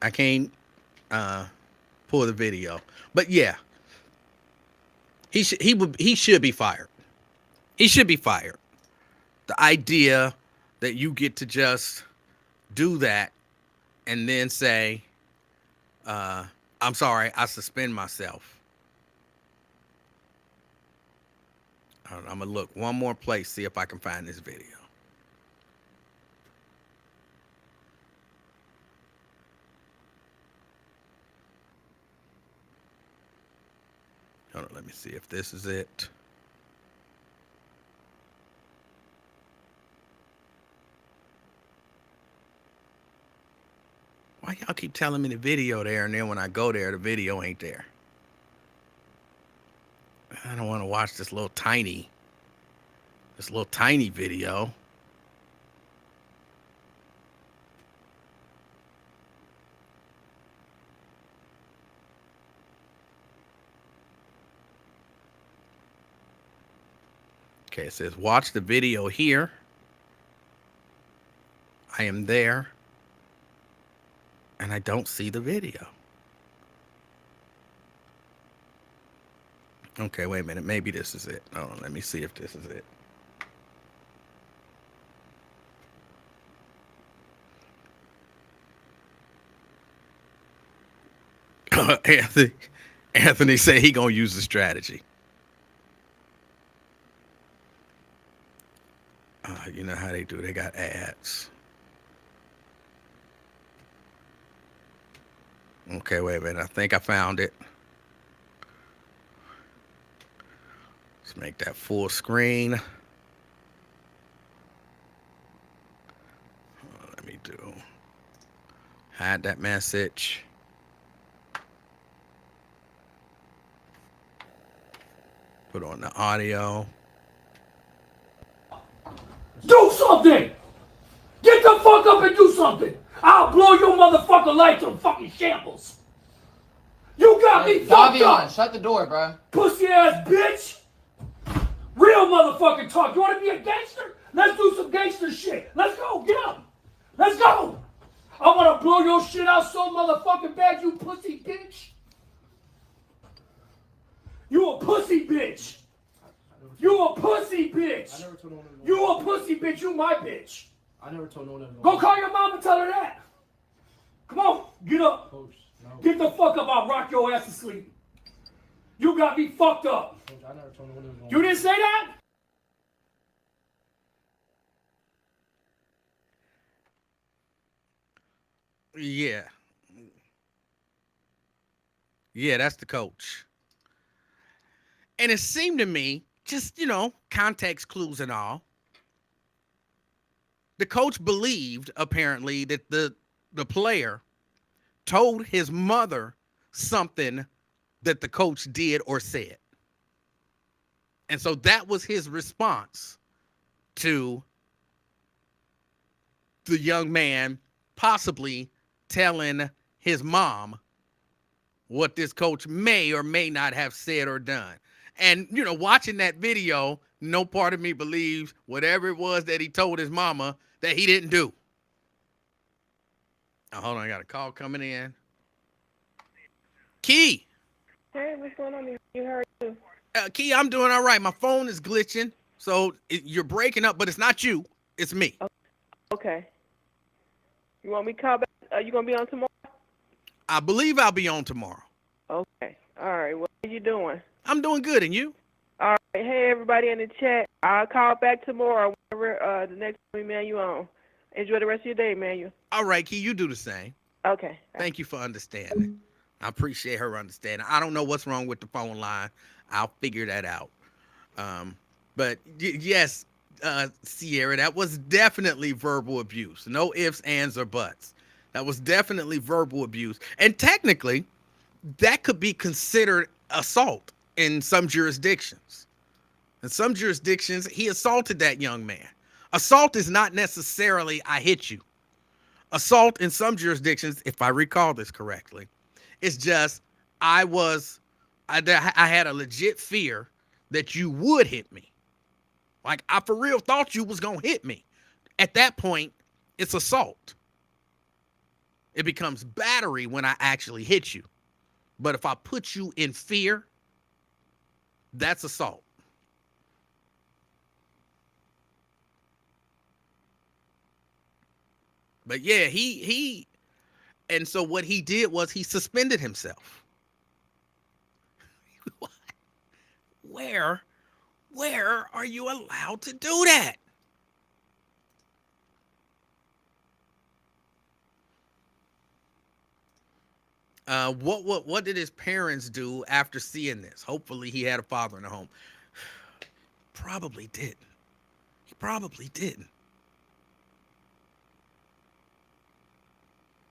I can't uh pull the video. But yeah, he should be fired. He should be fired. The idea that you get to just do that and then say, I'm sorry, I suspend myself. I'm gonna look one more place, see if I can find this video. Hold on, let me see if this is it. Why y'all keep telling me the video there, and then when I go there, the video ain't there? I don't want to watch this little tiny video. Okay, it says watch the video here. I am there, and I don't see the video. Okay, wait a minute. Maybe this is it. Hold on, let me see if this is it. Anthony said he gonna use the strategy. You know how they do. They got ads. Okay, wait a minute. I think I found it. Let's make that full screen. Let me do. Hide that message. Put on the audio. Do something! Get the fuck up and do something! I'll blow your motherfucking lights on fucking shambles! You got me fucked up! Shut the door, bro. Pussy ass bitch! Real motherfucking talk. You wanna be a gangster? Let's do some gangster shit. Let's go, get up! Let's go! I wanna blow your shit out so motherfucking bad, you pussy bitch! You a pussy bitch! You a pussy bitch! I never told no one. You a pussy bitch, you my bitch! I never told no one. Go call your mom and tell her that! Come on, get up! Coach, no. Get the fuck up, I'll rock your ass to sleep. You got me fucked up. Coach, I never told no one. You didn't say that? Yeah. Yeah, that's the coach. And it seemed to me, just, context clues and all, the coach believed, apparently, that the player told his mother something that the coach did or said. And so that was his response to the young man possibly telling his mom what this coach may or may not have said or done. And, watching that video, no part of me believes whatever it was that he told his mama that he didn't do. Oh, hold on, I got a call coming in. Key. Hey, what's going on? You heard you. Key, I'm doing all right. My phone is glitching, so you're breaking up, but it's not you. It's me. Okay. You want me to call back? Are you going to be on tomorrow? I believe I'll be on tomorrow. Okay. All right. What are you doing? I'm doing good, and you? All right. Hey, everybody in the chat. I'll call back tomorrow, whenever the next time we man you on. Enjoy the rest of your day, man. All right, Key, you do the same. Okay. Thank you for understanding. I appreciate her understanding. I don't know what's wrong with the phone line. I'll figure that out. But yes, Sierra, that was definitely verbal abuse. No ifs, ands, or buts. That was definitely verbal abuse. And technically, that could be considered assault in some jurisdictions. In some jurisdictions, he assaulted that young man. Assault is not necessarily I hit you. Assault in some jurisdictions, if I recall this correctly, it's just I had a legit fear that you would hit me. Like I for real thought you was gonna hit me. At that point, it's assault. It becomes battery when I actually hit you. But if I put you in fear, that's assault. But yeah, and so what he did was he suspended himself. Where are you allowed to do that? What did his parents do after seeing this? Hopefully he had a father in the home. Probably didn't. He probably didn't.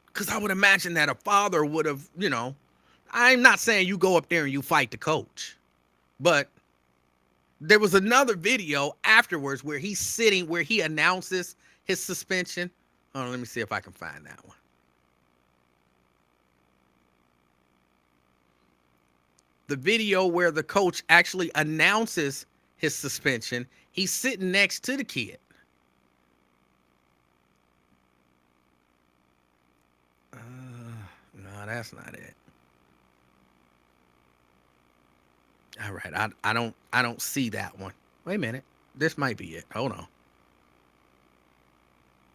Because I would imagine that a father would have, I'm not saying you go up there and you fight the coach, but there was another video afterwards where he's sitting, where he announces his suspension. Hold on, let me see if I can find that one. The video where the coach actually announces his suspension, he's sitting next to the kid. No, that's not it. All right, I don't see that one. Wait a minute, this might be it. Hold on.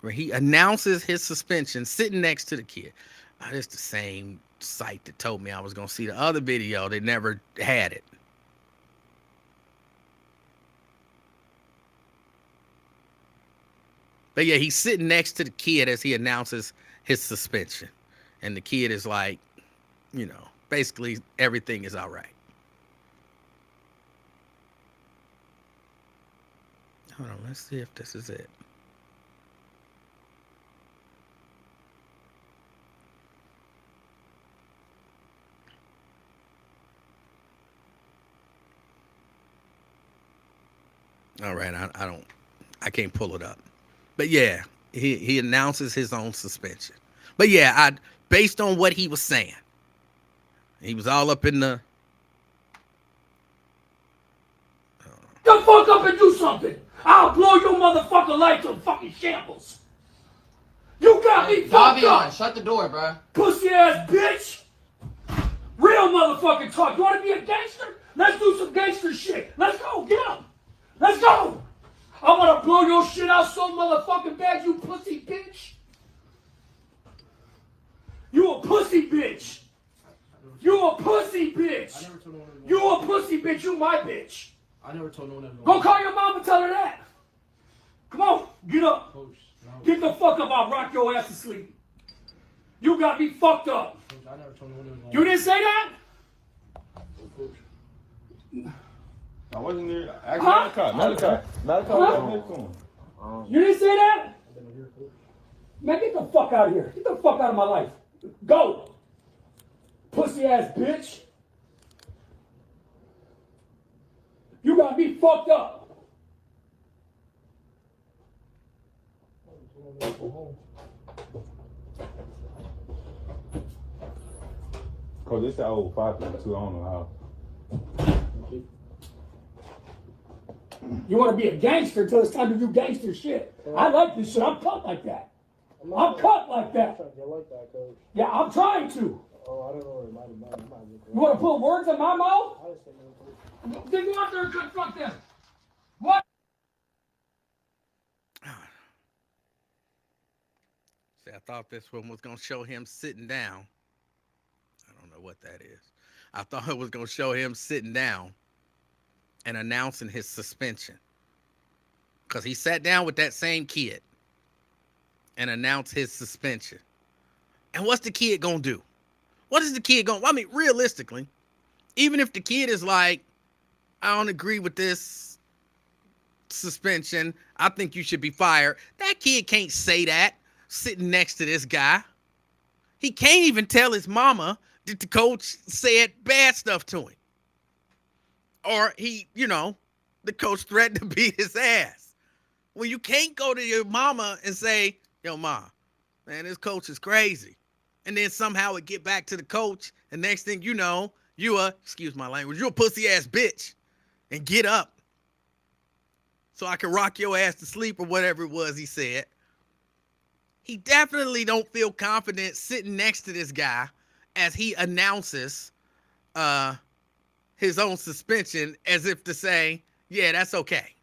Where he announces his suspension, sitting next to the kid. Oh, it's the same site that told me I was gonna see the other video. They never had it. But yeah, he's sitting next to the kid as he announces his suspension. And the kid is like, basically everything is all right. Hold on, let's see if this is it. All right, I can't pull it up. But yeah, he announces his own suspension. But yeah, based on what he was saying, he was all up in the. The fuck up and do something. I'll blow your motherfucking life to fucking shambles. You got me fucked up. Davion, shut the door, bro. Pussy ass bitch. Real motherfucking talk. You want to be a gangster? Let's do some gangster shit. Let's go. Get up. Let's go. I want to blow your shit out so motherfucking bad, you pussy bitch. You a pussy bitch. You a pussy bitch. You a pussy bitch. You my bitch. I never told no one that. Go call your mom and tell her that. Come on, get up. Coach, no. Get the fuck up. I'll rock your ass to sleep. You got me fucked up. Coach, I never told no one that. You didn't say that? I wasn't there. Actually, Malachi. You didn't say that? Man, get the fuck out of here. Get the fuck out of my life. Go. Pussy ass bitch. You got me fucked up. Cause it's that old 552. I don't know how. You want to be a gangster until it's time to do gangster shit. I like this shit. I'm cut like that. I'm cut like that. Yeah, I'm trying to. Oh, I don't know what it might be. You want to put words in my mouth? Then go out there and confront them. What? See, I thought this one was going to show him sitting down. I don't know what that is. I thought it was going to show him sitting down and announcing his suspension. Because he sat down with that same kid and announced his suspension. And what's the kid going to do? What is the kid going to... I mean, realistically, even if the kid is like, I don't agree with this suspension, I think you should be fired. That kid can't say that sitting next to this guy. He can't even tell his mama that the coach said bad stuff to him. Or the coach threatened to beat his ass. Well, you can't go to your mama and say, yo, ma, man, this coach is crazy. And then somehow it get back to the coach. And next thing you know, excuse my language, you're a pussy ass bitch. And get up so I can rock your ass to sleep or whatever it was he said. He definitely don't feel confident sitting next to this guy as he announces his own suspension, as if to say, yeah, that's okay.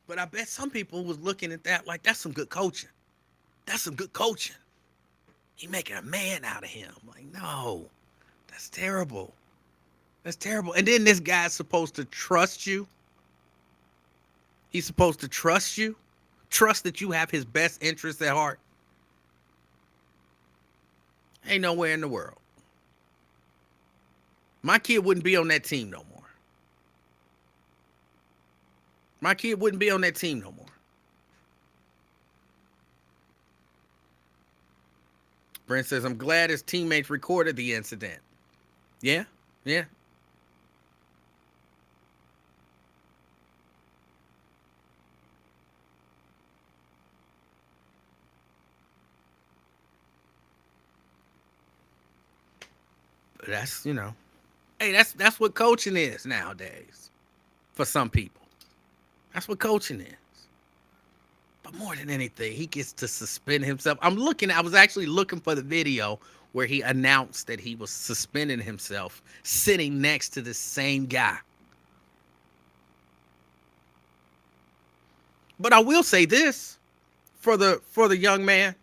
But I bet some people was looking at that like, that's some good coaching. That's some good coaching. He making a man out of him. Like, no, that's terrible. That's terrible. And then this guy's supposed to trust you. He's supposed to trust you. Trust that you have his best interests at heart. Ain't nowhere in the world. My kid wouldn't be on that team no more. My kid wouldn't be on that team no more. Brent says, I'm glad his teammates recorded the incident. Yeah, yeah. But that's, hey, that's what coaching is nowadays for some people. That's what coaching is. But more than anything, he gets to suspend himself. I was actually looking for the video where he announced that he was suspending himself sitting next to the same guy. But I will say this for the young man.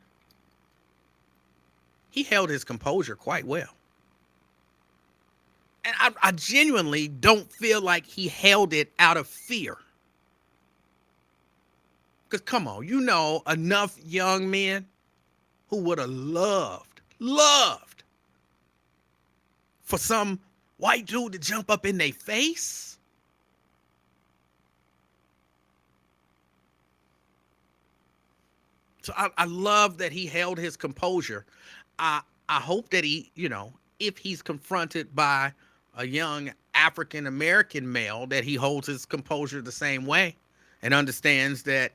He held his composure quite well. And I genuinely don't feel like he held it out of fear. Because come on, enough young men who would have loved for some white dude to jump up in their face. So I love that he held his composure. I hope that he, if he's confronted by a young African-American male, that he holds his composure the same way and understands that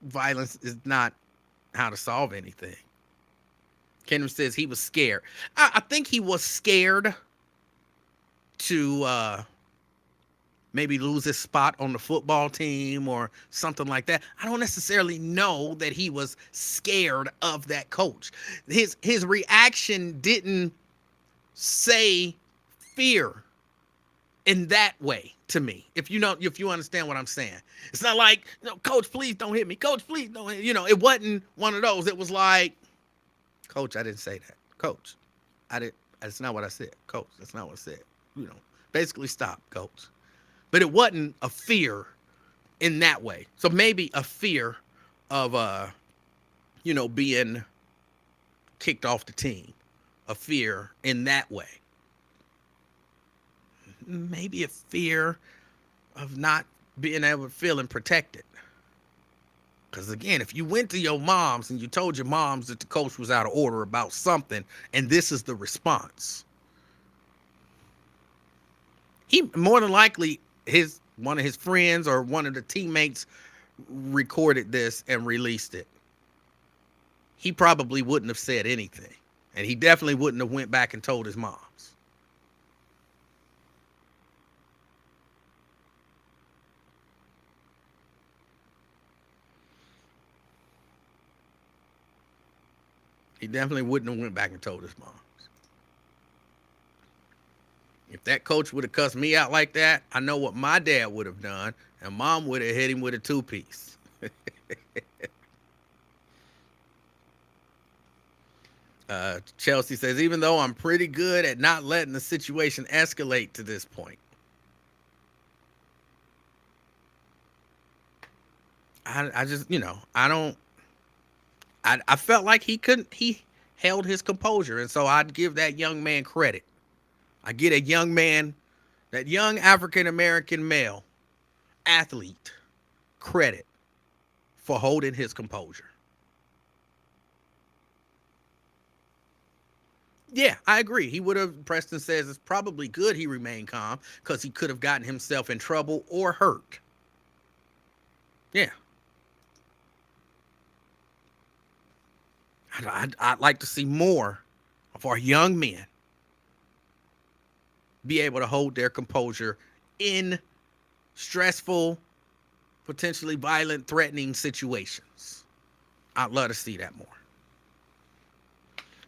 violence is not how to solve anything. Kendra says he was scared. I think he was scared to maybe lose his spot on the football team or something like that. I don't necessarily know that he was scared of that coach. His reaction didn't say fear in that way to me. If you understand what I'm saying. It's not like, coach, please don't hit me. Coach, please don't hit me. It wasn't one of those. It was like, coach, I didn't say that. Coach, that's not what I said. Coach, that's not what I said. Basically stop, coach. But it wasn't a fear in that way. So maybe a fear of, being kicked off the team. A fear in that way. Maybe a fear of not being able to feel protected. Because again, if you went to your mom's and you told your moms that the coach was out of order about something, and this is the response, he more than likely one of his friends or one of the teammates recorded this and released it. He probably wouldn't have said anything, and he definitely wouldn't have went back and told his moms. He definitely wouldn't have went back and told his moms. If that coach would have cussed me out like that, I know what my dad would have done, and mom would have hit him with a 2-piece. Chelsea says, even though I'm pretty good at not letting the situation escalate to this point. I just, I felt like he held his composure. And so I'd give that young man credit. I get a young man, that young African-American male athlete, credit for holding his composure. Yeah, I agree. Preston says it's probably good he remained calm because he could have gotten himself in trouble or hurt. Yeah. I'd like to see more of our young men be able to hold their composure in stressful, potentially violent, threatening situations. I'd love to see that more.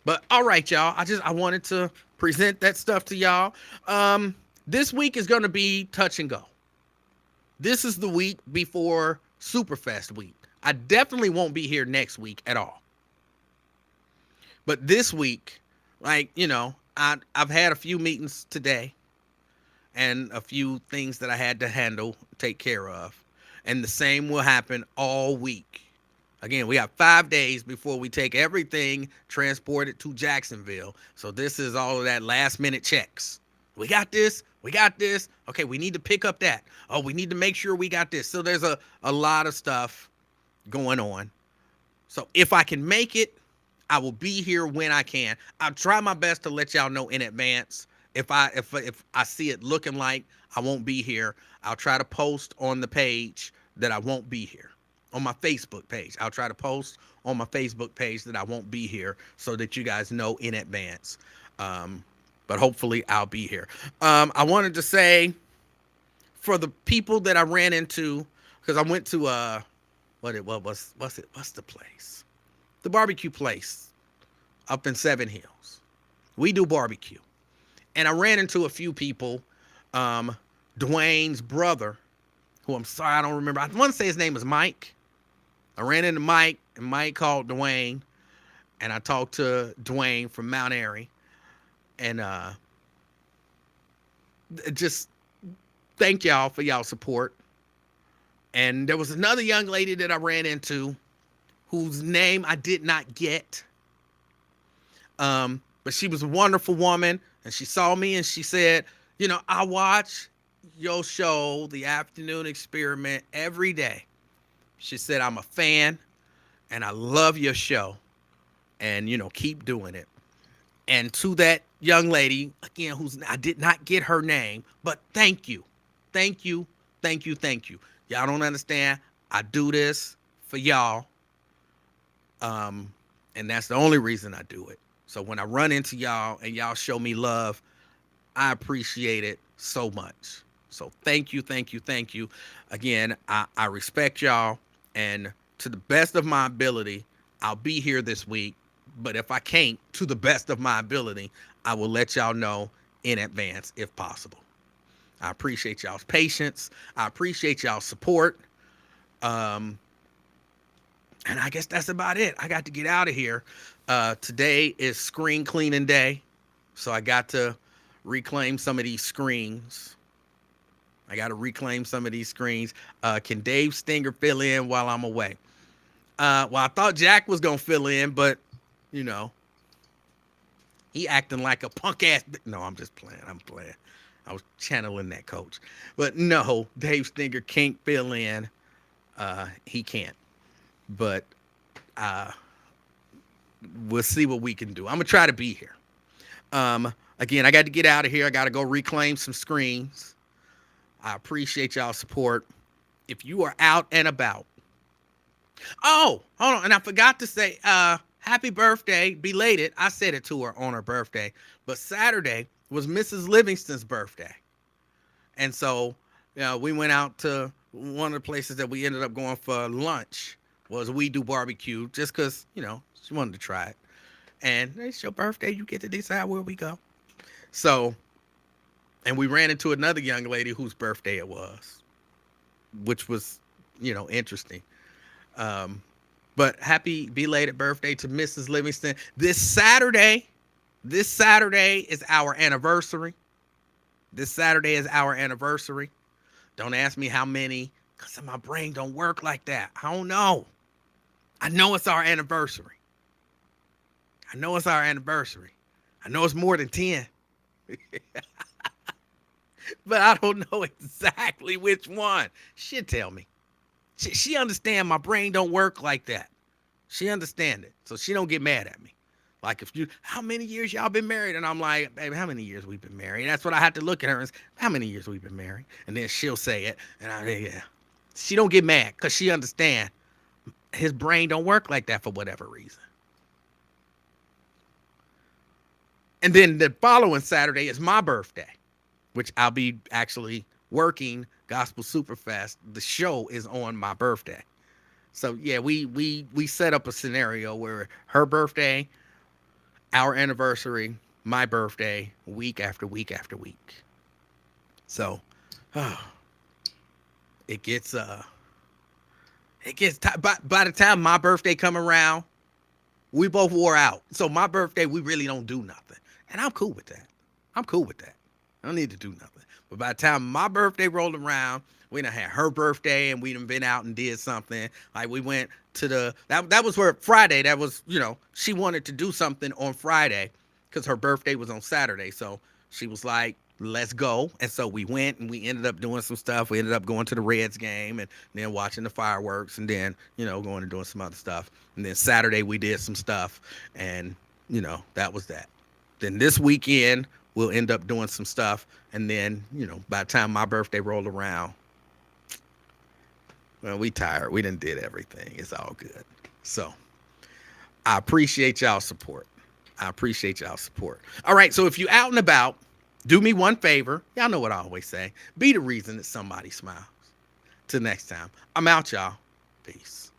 But all right, y'all. I wanted to present that stuff to y'all. This week is going to be touch and go. This is the week before Superfest week. I definitely won't be here next week at all. But this week, like, I've had a few meetings today and a few things that I had to handle, take care of. And the same will happen all week. Again, we have 5 days before we take everything transported to Jacksonville. So this is all of that last minute checks. We got this. We got this. Okay, we need to pick up that. Oh, we need to make sure we got this. So there's a lot of stuff going on. So if I can make it, I will be here when I can. I'll try my best to let y'all know in advance. If I see it looking like I won't be here, I'll try to post on the page that I won't be here. On my Facebook page. I'll try to post on my Facebook page that I won't be here so that you guys know in advance. But hopefully I'll be here. I wanted to say, for the people that I ran into, because I went to what's the place? The barbecue place up in Seven Hills. We do barbecue. And I ran into a few people. Dwayne's brother, who I'm sorry I don't remember. I want to say his name is Mike. I ran into Mike, and Mike called Dwayne, and I talked to Dwayne from Mount Airy, and just thank y'all for y'all support. And there was another young lady that I ran into whose name I did not get, but she was a wonderful woman, and she saw me, and she said, I watch your show, The Afternoon Experiment, every day. She said, I'm a fan and I love your show, and, keep doing it. And to that young lady, again, I did not get her name, but thank you. Thank you. Thank you. Thank you. Y'all don't understand. I do this for y'all. And that's the only reason I do it. So when I run into y'all and y'all show me love, I appreciate it so much. So thank you, thank you, thank you. Again, I respect y'all, and to the best of my ability, I'll be here this week. But if I can't, to the best of my ability, I will let y'all know in advance if possible. I appreciate y'all's patience. I appreciate y'all's support. And I guess that's about it. I got to get out of here. Today is screen cleaning day, so I got to reclaim some of these screens. Can Dave Stinger fill in while I'm away? Well, I thought Jack was going to fill in, but, he acting like a punk ass. No, I'm just playing. I'm playing. I was channeling that coach. But no, Dave Stinger can't fill in. He can't. But we'll see what we can do. I'm going to try to be here. Again, I got to get out of here. I got to go reclaim some screens. I appreciate y'all's support. If you are out and about. Oh, hold on. And I forgot to say, happy birthday, belated. I said it to her on her birthday. But Saturday was Mrs. Livingston's birthday. And so, we went out to one of the places that we ended up going for lunch was We Do Barbecue, just because, she wanted to try it. And it's your birthday. You get to decide where we go. So, and we ran into another young lady whose birthday it was, which was, interesting. But happy belated birthday to Mrs. Livingston. This Saturday is our anniversary. Don't ask me how many, because my brain don't work like that. I don't know. I know it's our anniversary. I know it's more than 10. But I don't know exactly which one. She'll tell me. She understand my brain don't work like that. She understand it. So she don't get mad at me. Like how many years y'all been married? And I'm like, baby, how many years we've been married? That's what I have to look at her and say, how many years we've been married? And then she'll say it. And yeah. She don't get mad because she understand his brain don't work like that for whatever reason. And then the following Saturday is my birthday, which I'll be actually working Gospel Superfest. The show is on my birthday. So yeah, we set up a scenario where her birthday, our anniversary, my birthday, week after week after week. So it gets by the time my birthday come around, we both wore out. So my birthday, we really don't do nothing. And I'm cool with that. I'm cool with that. I don't need to do nothing. But by the time my birthday rolled around, we done had her birthday and we done been out and did something. Like we went to that was where Friday, that was, she wanted to do something on Friday because her birthday was on Saturday. So she was like, let's go. And so we went and we ended up doing some stuff. We ended up going to the Reds game and then watching the fireworks and then, going and doing some other stuff. And then Saturday we did some stuff and, that was that. Then this weekend we'll end up doing some stuff. And then, by the time my birthday rolled around, well, we tired. We done did everything. It's all good. So I appreciate y'all's support. All right. So if you out and about, do me one favor. Y'all know what I always say. Be the reason that somebody smiles. Till next time. I'm out, y'all. Peace.